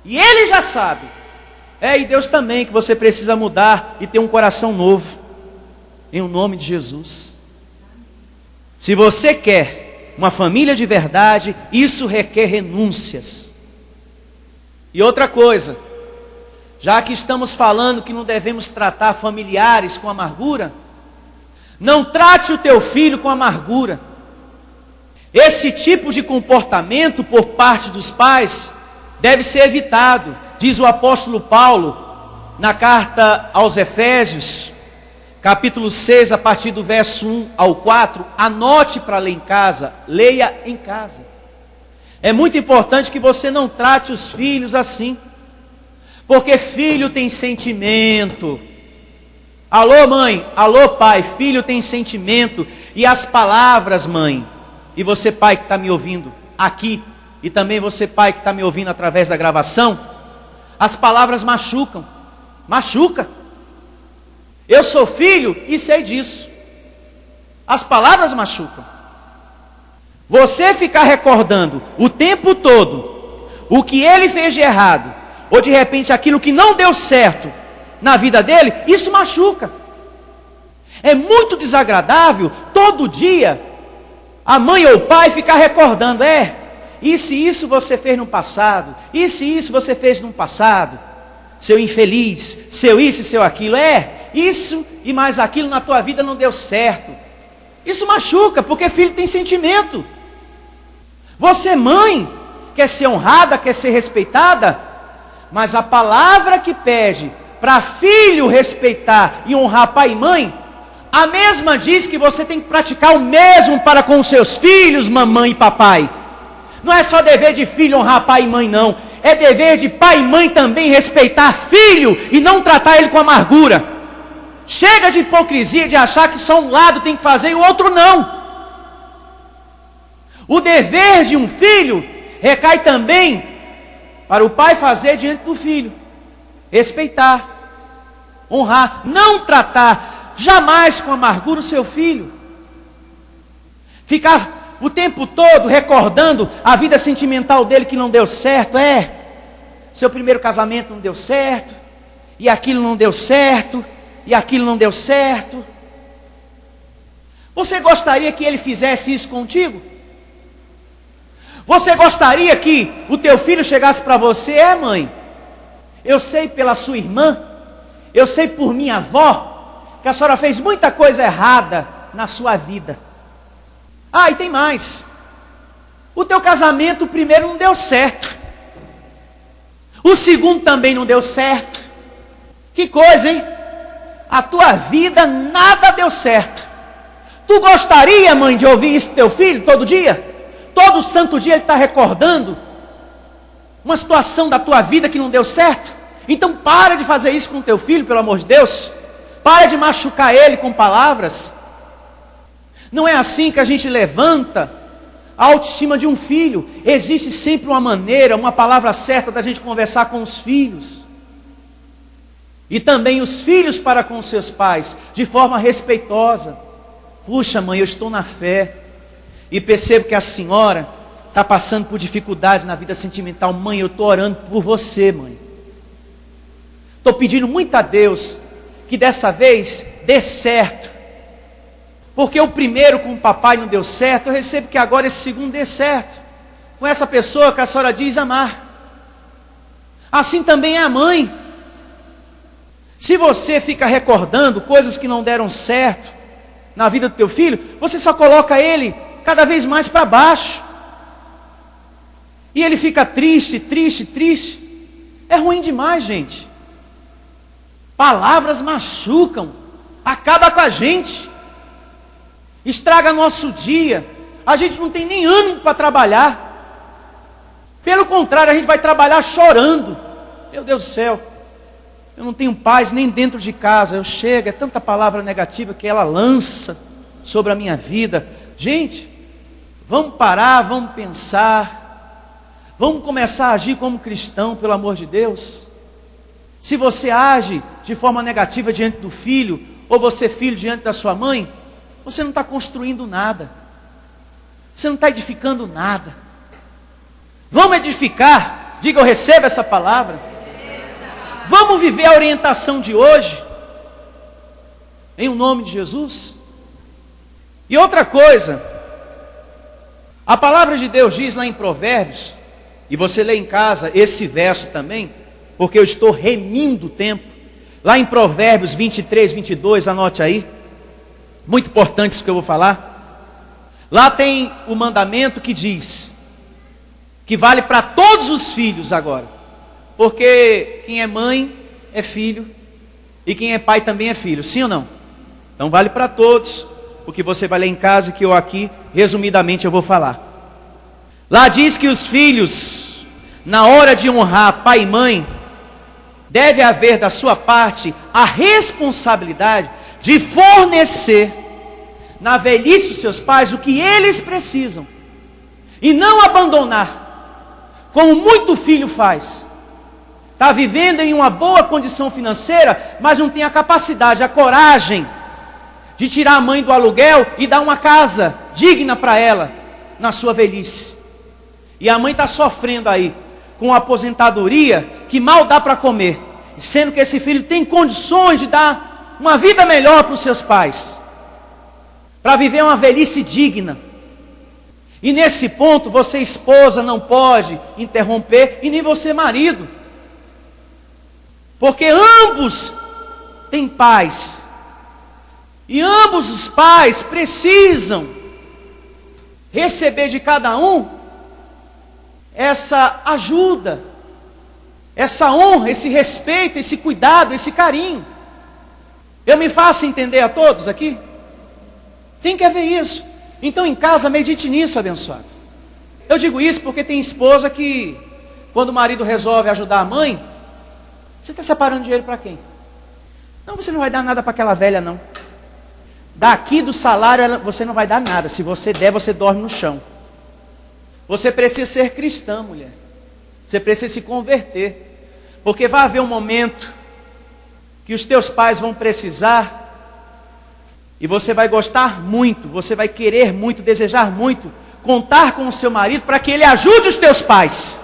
E ele já sabe. E Deus também, que você precisa mudar e ter um coração novo. Em o nome de Jesus. Se você quer uma família de verdade, isso requer renúncias. E outra coisa, já que estamos falando que não devemos tratar familiares com amargura, não trate o teu filho com amargura. Esse tipo de comportamento por parte dos pais deve ser evitado. Diz o apóstolo Paulo na carta aos Efésios, capítulo 6, a partir do verso 1 ao 4, anote para ler em casa, leia em casa. É muito importante que você não trate os filhos assim, porque filho tem sentimento. Alô mãe, alô pai, filho tem sentimento. E as palavras, mãe, e você pai que está me ouvindo aqui, e também você pai que está me ouvindo através da gravação, as palavras machucam, machuca. Eu sou filho e sei disso. As palavras machucam. Você ficar recordando o tempo todo o que ele fez de errado, ou de repente aquilo que não deu certo na vida dele, isso machuca. É muito desagradável todo dia a mãe ou o pai ficar recordando, isso e isso você fez no passado, isso e isso você fez no passado, seu infeliz, seu isso e seu aquilo, isso e mais aquilo na tua vida não deu certo. Isso machuca, porque filho tem sentimento. Você, mãe, quer ser honrada, quer ser respeitada, mas a palavra que pede para filho respeitar e honrar pai e mãe, a mesma diz que você tem que praticar o mesmo para com os seus filhos, mamãe e papai. Não é só dever de filho honrar pai e mãe, não. É dever de pai e mãe também respeitar filho e não tratar ele com amargura. Chega de hipocrisia de achar que só um lado tem que fazer e o outro não. O dever de um filho recai também para o pai fazer diante do filho. Respeitar, honrar, não tratar jamais com amargura o seu filho. Ficar o tempo todo recordando a vida sentimental dele que não deu certo. Seu primeiro casamento não deu certo, e aquilo não deu certo, e aquilo não deu certo. Você gostaria que ele fizesse isso contigo? Você gostaria que o teu filho chegasse para você, mãe, eu sei pela sua irmã, eu sei por minha avó, que a senhora fez muita coisa errada na sua vida. E tem mais. O teu casamento, o primeiro não deu certo. O segundo também não deu certo. Que coisa, hein? A tua vida nada deu certo. Tu gostaria, mãe, de ouvir isso do teu filho todo dia? Todo santo dia ele está recordando uma situação da tua vida que não deu certo. Então para de fazer isso com o teu filho, pelo amor de Deus. Para de machucar ele com palavras. Não é assim que a gente levanta a autoestima de um filho. Existe sempre uma maneira, uma palavra certa da gente conversar com os filhos. E também os filhos para com os seus pais, de forma respeitosa. Puxa, mãe, eu estou na fé e percebo que a senhora está passando por dificuldade na vida sentimental. Mãe, eu estou orando por você, mãe. Estou pedindo muito a Deus que dessa vez dê certo. Porque o primeiro com o papai não deu certo, eu recebo que agora esse segundo dê certo. Com essa pessoa que a senhora diz amar. Assim também é a mãe. Se você fica recordando coisas que não deram certo na vida do teu filho, você só coloca ele cada vez mais para baixo. E ele fica triste, triste, triste. É ruim demais, gente. Palavras machucam, acaba com a gente, estraga nosso dia. A gente não tem nem ânimo para trabalhar. Pelo contrário, a gente vai trabalhar chorando. Meu Deus do céu, eu não tenho paz nem dentro de casa. Eu chego, é tanta palavra negativa que ela lança sobre a minha vida. Gente, vamos parar, vamos pensar, vamos começar a agir como cristão, pelo amor de Deus. Se você age de forma negativa diante do filho, ou você filho diante da sua mãe, você não está construindo nada, você não está edificando nada. Vamos edificar, diga eu recebo essa palavra. Vamos viver a orientação de hoje, em nome de Jesus. E outra coisa, a palavra de Deus diz lá em Provérbios, e você lê em casa esse verso também, porque eu estou remindo o tempo, lá em Provérbios 23, 22, anote aí, muito importante isso que eu vou falar. Lá tem o mandamento que diz, que vale para todos os filhos agora, porque quem é mãe é filho, e quem é pai também é filho, sim ou não? Então vale para todos, o que você vai ler em casa, que eu aqui, resumidamente, eu vou falar. Lá diz que os filhos, na hora de honrar pai e mãe, deve haver da sua parte a responsabilidade de fornecer na velhice dos seus pais o que eles precisam, e não abandonar, como muito filho faz. Está vivendo em uma boa condição financeira, mas não tem a capacidade, a coragem de tirar a mãe do aluguel e dar uma casa digna para ela na sua velhice. E a mãe está sofrendo aí com uma aposentadoria que mal dá para comer, sendo que esse filho tem condições de dar uma vida melhor para os seus pais, para viver uma velhice digna. E nesse ponto você, esposa, não pode interromper, e nem você, marido, porque ambos têm pais, e ambos os pais precisam receber de cada um essa ajuda, essa honra, esse respeito, esse cuidado, esse carinho. Eu me faço entender a todos aqui? Tem que haver isso. Então em casa medite nisso, abençoado. Eu digo isso porque tem esposa que, quando o marido resolve ajudar a mãe, você está separando dinheiro para quem? Não, você não vai dar nada para aquela velha não. Daqui do salário você não vai dar nada. Se você der, você dorme no chão. Você precisa ser cristã, mulher. Você precisa se converter. Porque vai haver um momento que os teus pais vão precisar, e você vai gostar muito, você vai querer muito, desejar muito, contar com o seu marido para que ele ajude os teus pais.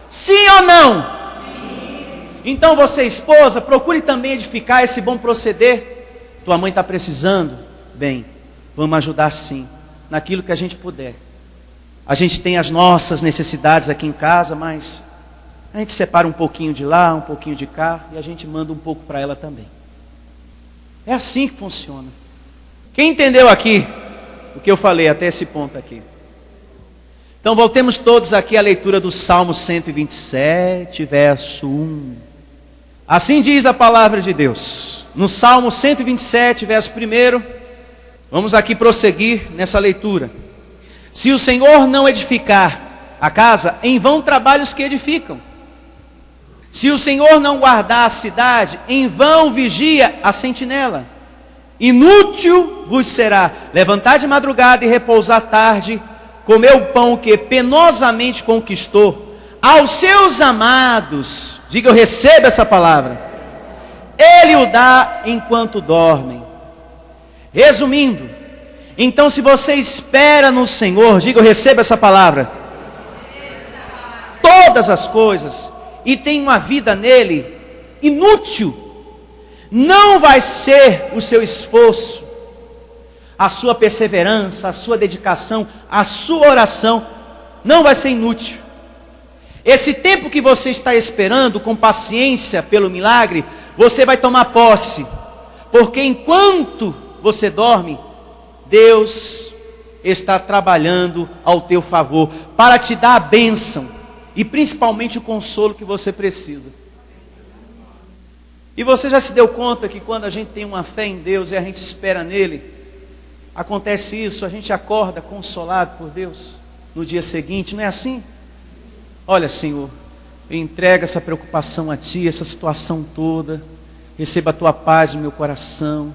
Sim ou não? Sim. Então você, esposa, procure também edificar esse bom proceder. Tua mãe está precisando? Bem, vamos ajudar sim, naquilo que a gente puder. A gente tem as nossas necessidades aqui em casa, mas a gente separa um pouquinho de lá, um pouquinho de cá, e a gente manda um pouco para ela também. É assim que funciona. Quem entendeu aqui o que eu falei até esse ponto aqui? Então voltemos todos aqui à leitura do Salmo 127, verso 1. Assim diz a palavra de Deus. No Salmo 127, verso 1, vamos aqui prosseguir nessa leitura. Se o Senhor não edificar a casa, em vão trabalham os que edificam. Se o Senhor não guardar a cidade, em vão vigia a sentinela. Inútil vos será levantar de madrugada e repousar tarde, comer o pão que penosamente conquistou. Aos seus amados, diga eu recebo essa palavra, Ele o dá enquanto dormem. Resumindo, então se você espera no Senhor, diga eu recebo essa palavra, todas as coisas, e tem uma vida nele inútil, não vai ser o seu esforço, a sua perseverança, a sua dedicação, a sua oração, não vai ser inútil. Esse tempo que você está esperando com paciência pelo milagre, você vai tomar posse, porque enquanto você dorme, Deus está trabalhando ao teu favor, para te dar a bênção, e principalmente o consolo que você precisa. E você já se deu conta que quando a gente tem uma fé em Deus e a gente espera nele, acontece isso, a gente acorda consolado por Deus no dia seguinte, não é assim? Olha, Senhor, eu entrego essa preocupação a Ti, essa situação toda. Receba a Tua paz no meu coração,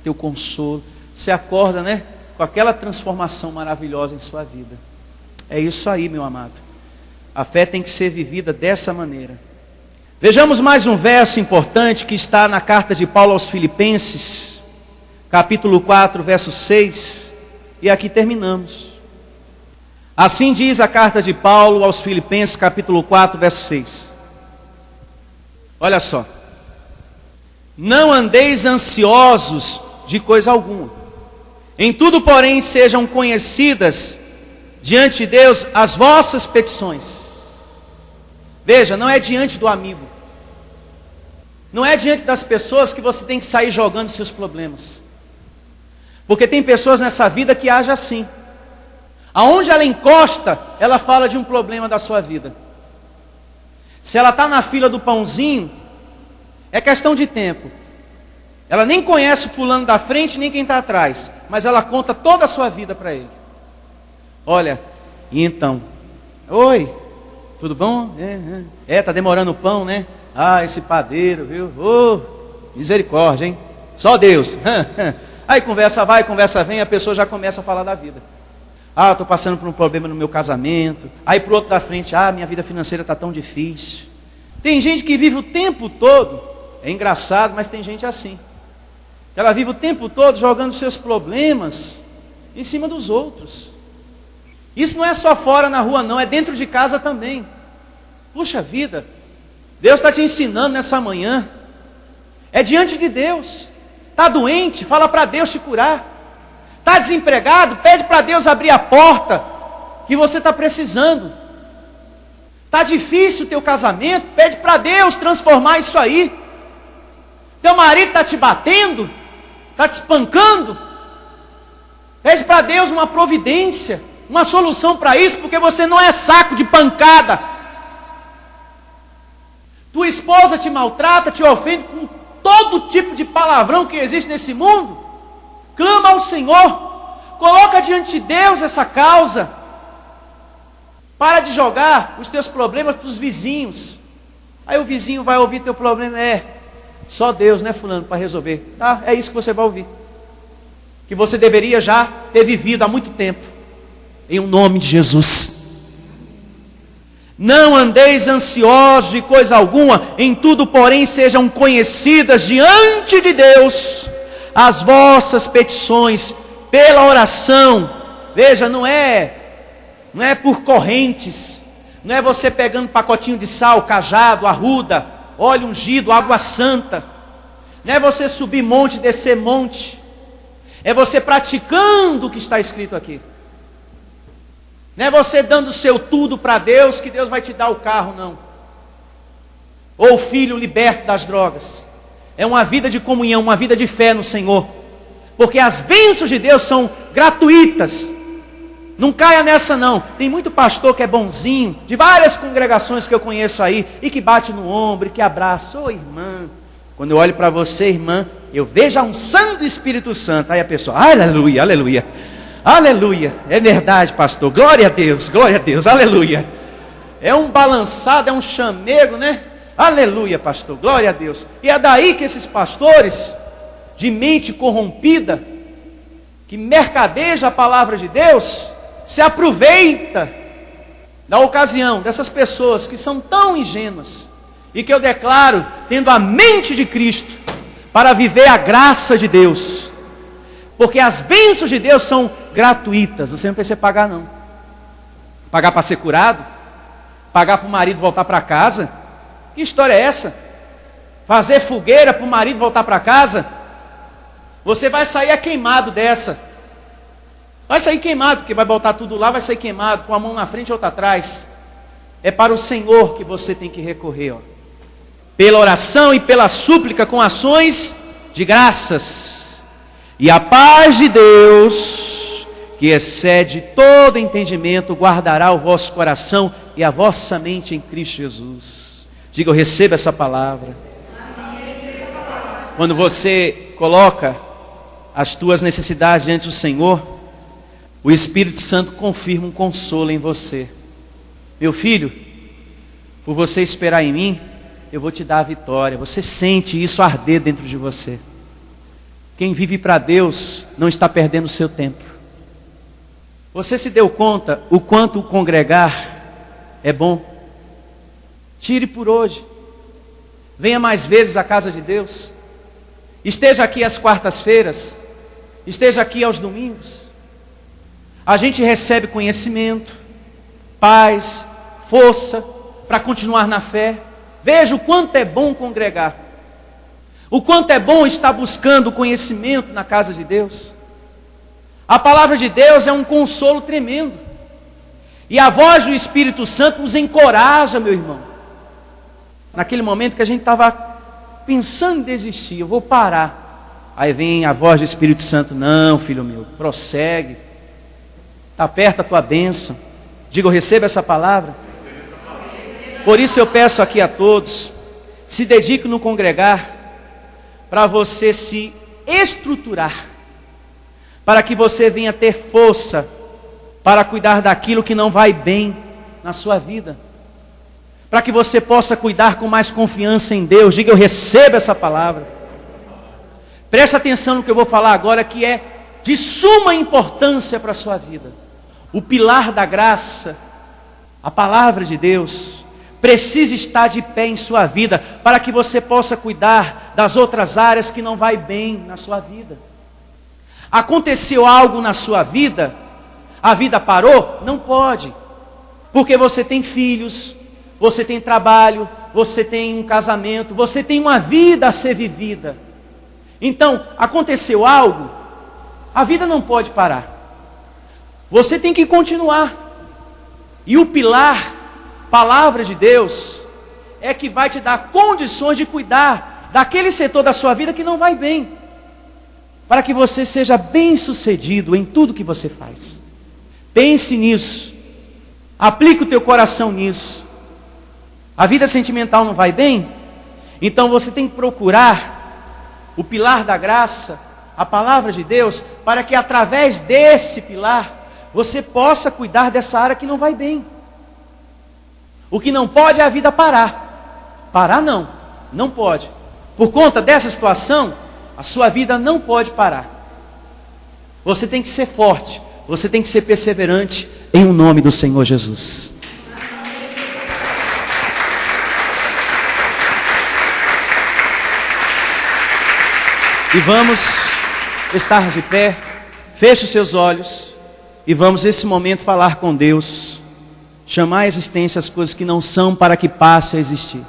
Teu consolo. Você acorda, né, com aquela transformação maravilhosa em sua vida. É isso aí, meu amado. A fé tem que ser vivida dessa maneira. Vejamos mais um verso importante que está na carta de Paulo aos Filipenses, capítulo 4, verso 6, e aqui terminamos. Assim diz a carta de Paulo aos Filipenses, capítulo 4, verso 6. Olha só. Não andeis ansiosos de coisa alguma. Em tudo, porém, sejam conhecidas diante de Deus as vossas petições. Veja, não é diante do amigo. Não é diante das pessoas que você tem que sair jogando seus problemas. Porque tem pessoas nessa vida que agem assim. Aonde ela encosta, ela fala de um problema da sua vida. Se ela está na fila do pãozinho, é questão de tempo. Ela nem conhece o fulano da frente, nem quem está atrás. Mas ela conta toda a sua vida para ele. Olha, e então? Oi, tudo bom? Tá demorando o pão, né? Ah, esse padeiro, viu? Oh, misericórdia, hein? Só Deus. Aí conversa vai, conversa vem, a pessoa já começa a falar da vida. Ah, eu estou passando por um problema no meu casamento. Aí para o outro da frente, minha vida financeira está tão difícil. Tem gente que vive o tempo todo, é engraçado, mas tem gente assim. Ela vive o tempo todo jogando seus problemas em cima dos outros. Isso não é só fora na rua não, é dentro de casa também. Puxa vida, Deus está te ensinando nessa manhã. É diante de Deus. Está doente, fala para Deus te curar. Está desempregado, pede para Deus abrir a porta que você está precisando. Está difícil o teu casamento, pede para Deus transformar isso aí. Teu marido está te batendo, está te espancando. Pede para Deus uma providência, uma solução para isso, porque você não é saco de pancada. Tua esposa te maltrata, te ofende com todo tipo de palavrão que existe nesse mundo. Clama ao Senhor, coloca diante de Deus essa causa. Para de jogar os teus problemas para os vizinhos. Aí o vizinho vai ouvir teu problema, só Deus, né, fulano, para resolver. Tá, é isso que você vai ouvir. Que você deveria já ter vivido há muito tempo. Em nome de Jesus. Não andeis ansiosos de coisa alguma, em tudo, porém, sejam conhecidas diante de Deus as vossas petições pela oração. Veja, não é por correntes, não é você pegando pacotinho de sal, cajado, arruda, óleo ungido, água santa, não é você subir monte, descer monte, é você praticando o que está escrito aqui. Não é você dando o seu tudo para Deus, que Deus vai te dar o carro, não. Ou o filho liberto das drogas. É uma vida de comunhão, uma vida de fé no Senhor. Porque as bênçãos de Deus são gratuitas. Não caia nessa não. Tem muito pastor que é bonzinho, de várias congregações que eu conheço aí, e que bate no ombro, e que abraça. Ô irmã, quando eu olho para você, irmã, eu vejo a unção do Espírito Santo. Aí a pessoa, aleluia, aleluia. Aleluia, é verdade, pastor, glória a Deus, aleluia. É um balançado, é um chamego, né? Aleluia, pastor, glória a Deus. E é daí que esses pastores de mente corrompida, que mercadeja a palavra de Deus, se aproveita da ocasião dessas pessoas que são tão ingênuas, e que eu declaro, tendo a mente de Cristo, para viver a graça de Deus. Porque as bênçãos de Deus são gratuitas, você não precisa pagar não. Pagar para ser curado? Pagar para o marido voltar para casa? Que história é essa? Fazer fogueira para o marido voltar para casa? Você vai sair queimado dessa. Vai sair queimado, porque vai botar tudo lá, vai sair queimado, com a mão na frente e outra atrás. É para o Senhor que você tem que recorrer, ó. Pela oração e pela súplica, com ações de graças. E a paz de Deus, que excede todo entendimento, guardará o vosso coração e a vossa mente em Cristo Jesus. Diga, eu recebo essa palavra. Quando você coloca as tuas necessidades diante do Senhor, o Espírito Santo confirma um consolo em você. Meu filho, por você esperar em mim, eu vou te dar a vitória. Você sente isso arder dentro de você. Quem vive para Deus não está perdendo o seu tempo. Você se deu conta o quanto congregar é bom? Tire por hoje. Venha mais vezes à casa de Deus. Esteja aqui às quartas-feiras. Esteja aqui aos domingos. A gente recebe conhecimento, paz, força para continuar na fé. Veja o quanto é bom congregar. O quanto é bom estar buscando conhecimento na casa de Deus. A palavra de Deus é um consolo tremendo. E a voz do Espírito Santo nos encoraja, meu irmão. Naquele momento que a gente estava pensando em desistir, eu vou parar. Aí vem a voz do Espírito Santo: não, filho meu, prossegue. Está perto a tua bênção. Diga: eu recebo essa palavra. Por isso eu peço aqui a todos, se dedique no congregar, para você se estruturar, para que você venha ter força para cuidar daquilo que não vai bem na sua vida, para que você possa cuidar com mais confiança em Deus. Diga: eu recebo essa palavra. Preste atenção no que eu vou falar agora, que é de suma importância para a sua vida. O pilar da graça, a palavra de Deus, precisa estar de pé em sua vida, para que você possa cuidar das outras áreas que não vai bem na sua vida. Aconteceu algo na sua vida, a vida parou? Não pode, porque você tem filhos, você tem trabalho, você tem um casamento, você tem uma vida a ser vivida. Então, aconteceu algo, a vida não pode parar. Você tem que continuar. E o pilar, palavra de Deus, é que vai te dar condições de cuidar daquele setor da sua vida que não vai bem, para que você seja bem sucedido em tudo que você faz. Pense nisso, aplique o teu coração nisso. A vida sentimental não vai bem? Então você tem que procurar o pilar da graça, a palavra de Deus, para que através desse pilar você possa cuidar dessa área que não vai bem. O que não pode é a vida parar. Parar não, não pode. Por conta dessa situação, a sua vida não pode parar. Você tem que ser forte, você tem que ser perseverante, em o nome do Senhor Jesus. E vamos estar de pé, feche os seus olhos, e vamos nesse momento falar com Deus, chamar à existência as coisas que não são, para que passe a existir.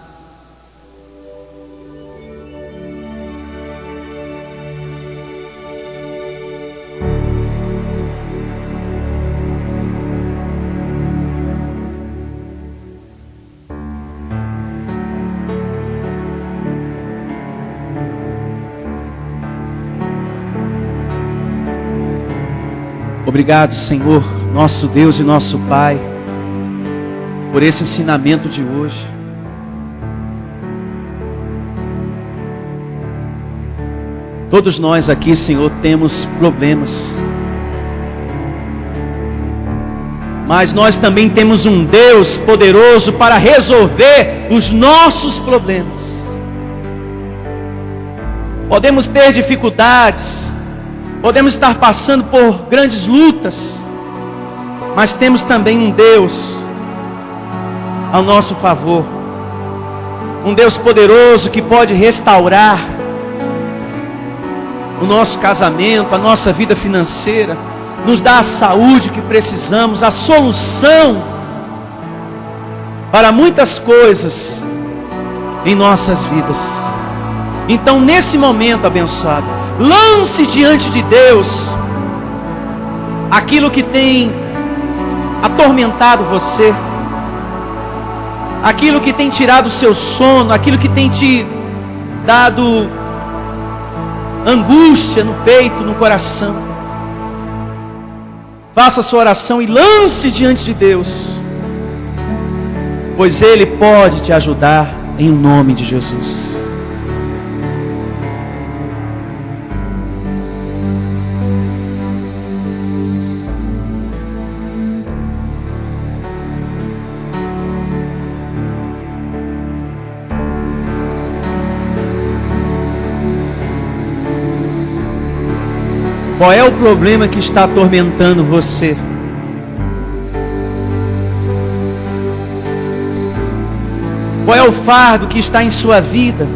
Obrigado, Senhor, nosso Deus e nosso Pai, por esse ensinamento de hoje. Todos nós aqui, Senhor, temos problemas, mas nós também temos um Deus poderoso para resolver os nossos problemas. Podemos ter dificuldades, podemos estar passando por grandes lutas, mas temos também um Deus ao nosso favor, um Deus poderoso que pode restaurar o nosso casamento, a nossa vida financeira, nos dá a saúde que precisamos, a solução para muitas coisas em nossas vidas. Então, nesse momento abençoado, lance diante de Deus aquilo que tem atormentado você, aquilo que tem tirado o seu sono, aquilo que tem te dado angústia no peito, no coração. Faça a sua oração e lance diante de Deus, pois Ele pode te ajudar em nome de Jesus. Qual é o problema que está atormentando você? Qual é o fardo que está em sua vida?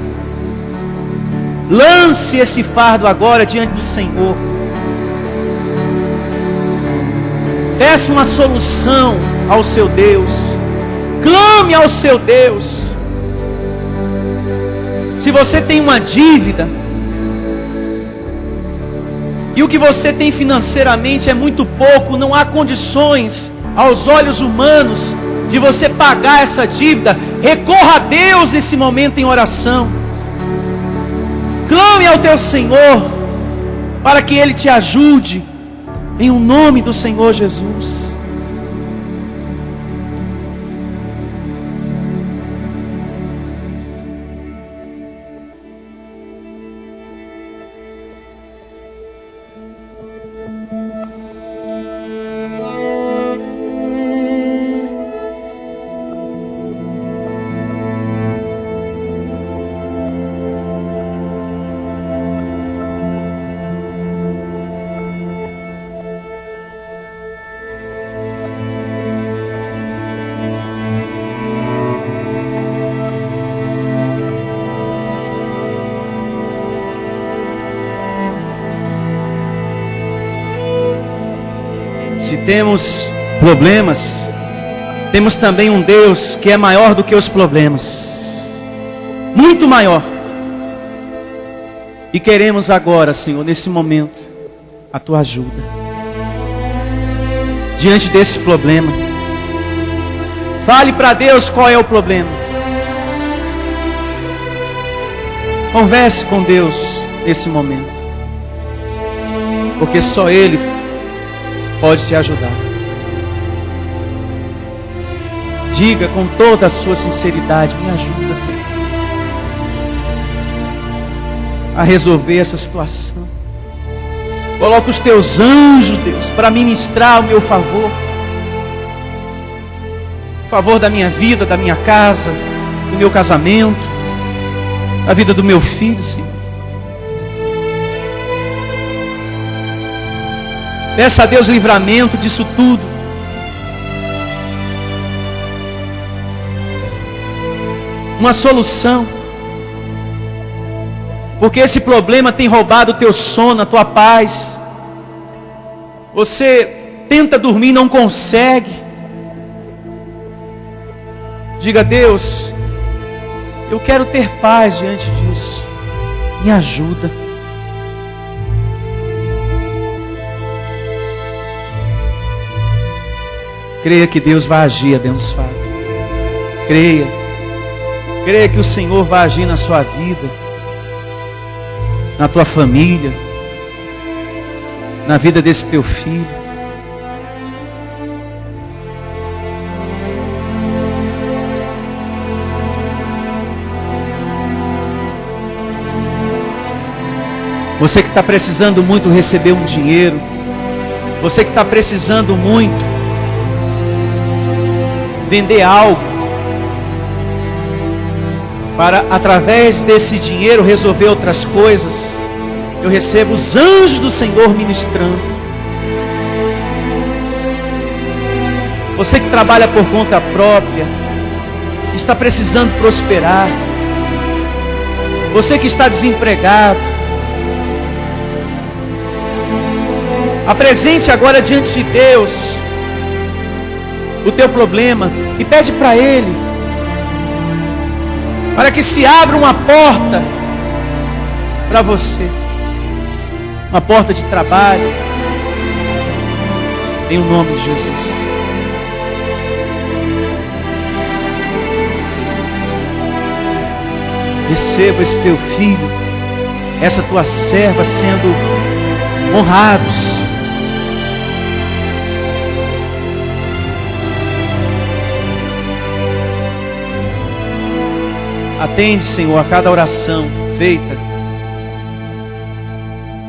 Lance esse fardo agora diante do Senhor. Peça uma solução ao seu Deus. Clame ao seu Deus. Se você tem uma dívida, e o que você tem financeiramente é muito pouco, não há condições aos olhos humanos de você pagar essa dívida, recorra a Deus nesse momento em oração. Clame ao teu Senhor para que Ele te ajude, em o nome do Senhor Jesus. Se temos problemas, temos também um Deus que é maior do que os problemas, muito maior. E queremos agora, Senhor, nesse momento, a tua ajuda diante desse problema. Fale para Deus qual é o problema. Converse com Deus nesse momento, porque só Ele pode te ajudar. Diga com toda a sua sinceridade: me ajuda, Senhor, a resolver essa situação. Coloca os teus anjos, Deus, para ministrar ao meu favor. Favor da minha vida, da minha casa, do meu casamento, da vida do meu filho, Senhor. Peça a Deus livramento disso tudo. Uma solução. Porque esse problema tem roubado o teu sono, a tua paz. Você tenta dormir e não consegue. Diga a Deus: eu quero ter paz diante disso. Me ajuda. Creia que Deus vai agir, abençoado. Creia. Creia que o Senhor vai agir na sua vida, na tua família, na vida desse teu filho. Você que está precisando muito receber um dinheiro, você que está precisando muito vender algo, para através desse dinheiro resolver outras coisas, eu recebo os anjos do Senhor ministrando. Você que trabalha por conta própria, está precisando prosperar, você que está desempregado, apresente agora diante de Deus o teu problema e pede para Ele, para que se abra uma porta para você, uma porta de trabalho, em o nome de Jesus. Receba esse teu filho, essa tua serva sendo honrados. Atende, Senhor, a cada oração feita.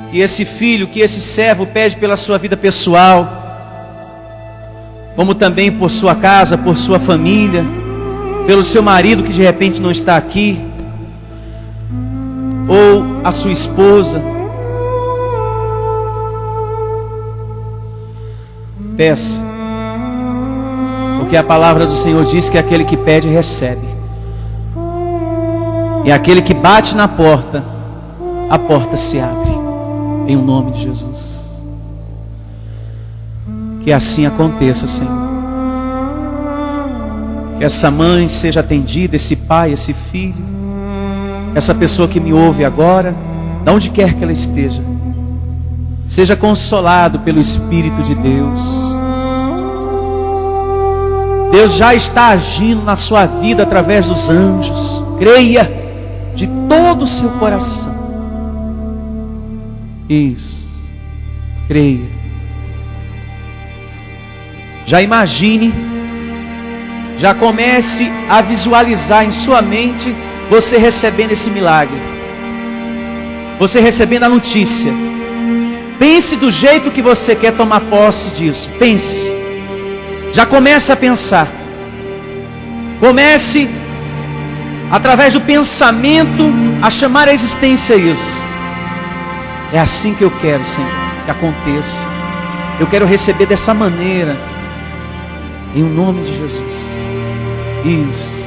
Que esse filho, que esse servo pede pela sua vida pessoal, como também por sua casa, por sua família, pelo seu marido que de repente não está aqui, ou a sua esposa. Peça, porque a palavra do Senhor diz que aquele que pede recebe, e aquele que bate na porta, a porta se abre, em nome de Jesus. Que assim aconteça, Senhor. Que essa mãe seja atendida, esse pai, esse filho, essa pessoa que me ouve agora, de onde quer que ela esteja, seja consolado pelo Espírito de Deus. Deus já está agindo na sua vida através dos anjos. Creia de todo o seu coração. Isso. Creia. Já imagine, já comece a visualizar em sua mente você recebendo esse milagre, você recebendo a notícia. Pense do jeito que você quer tomar posse disso. Pense. Já comece a pensar. Comece, através do pensamento, a chamar à existência isso. É assim que eu quero, Senhor, que aconteça. Eu quero receber dessa maneira, em nome de Jesus. Isso.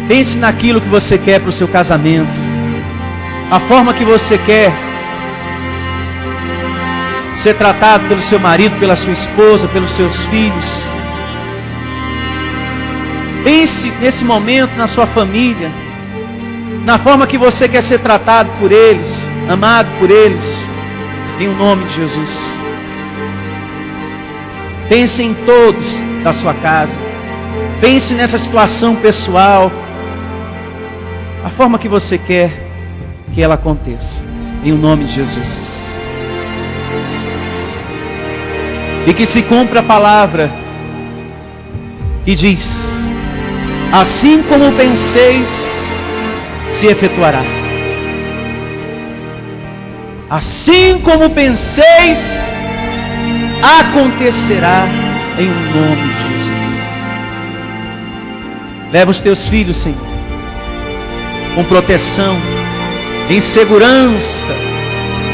Pense naquilo que você quer para o seu casamento, a forma que você quer ser tratado pelo seu marido, pela sua esposa, pelos seus filhos. Pense nesse momento na sua família, na forma que você quer ser tratado por eles, amado por eles, em nome de Jesus. Pense em todos da sua casa. Pense nessa situação pessoal, a forma que você quer que ela aconteça, em nome de Jesus. E que se cumpra a palavra que diz: assim como penseis, se efetuará. Assim como penseis, acontecerá, em nome de Jesus. Leva os teus filhos, Senhor, com proteção, em segurança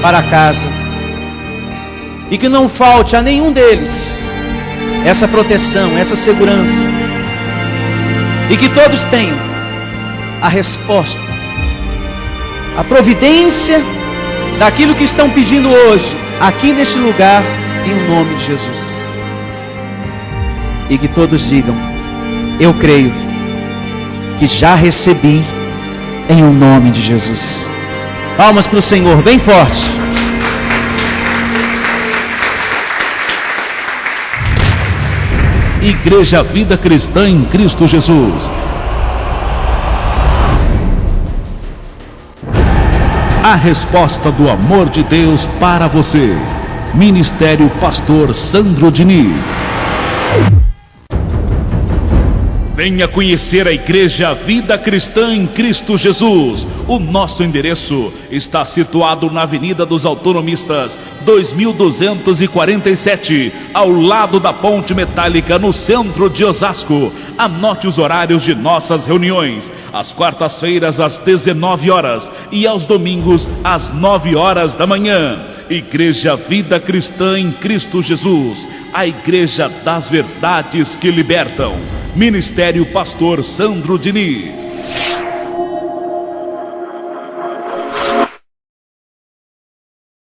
para casa, e que não falte a nenhum deles essa proteção, essa segurança, e que todos tenham a resposta, a providência daquilo que estão pedindo hoje, aqui neste lugar, em nome de Jesus. E que todos digam: eu creio que já recebi, em nome de Jesus. Palmas para o Senhor, bem forte. Igreja Vida Cristã em Cristo Jesus. A resposta do amor de Deus para você. Ministério Pastor Sandro Diniz. Venha conhecer a Igreja Vida Cristã em Cristo Jesus. O nosso endereço está situado na Avenida dos Autonomistas, 2247, ao lado da Ponte Metálica, no centro de Osasco. Anote os horários de nossas reuniões: às quartas-feiras às 19 horas e aos domingos às 9 horas da manhã. Igreja Vida Cristã em Cristo Jesus, a Igreja das Verdades que Libertam. Ministério Pastor Sandro Diniz.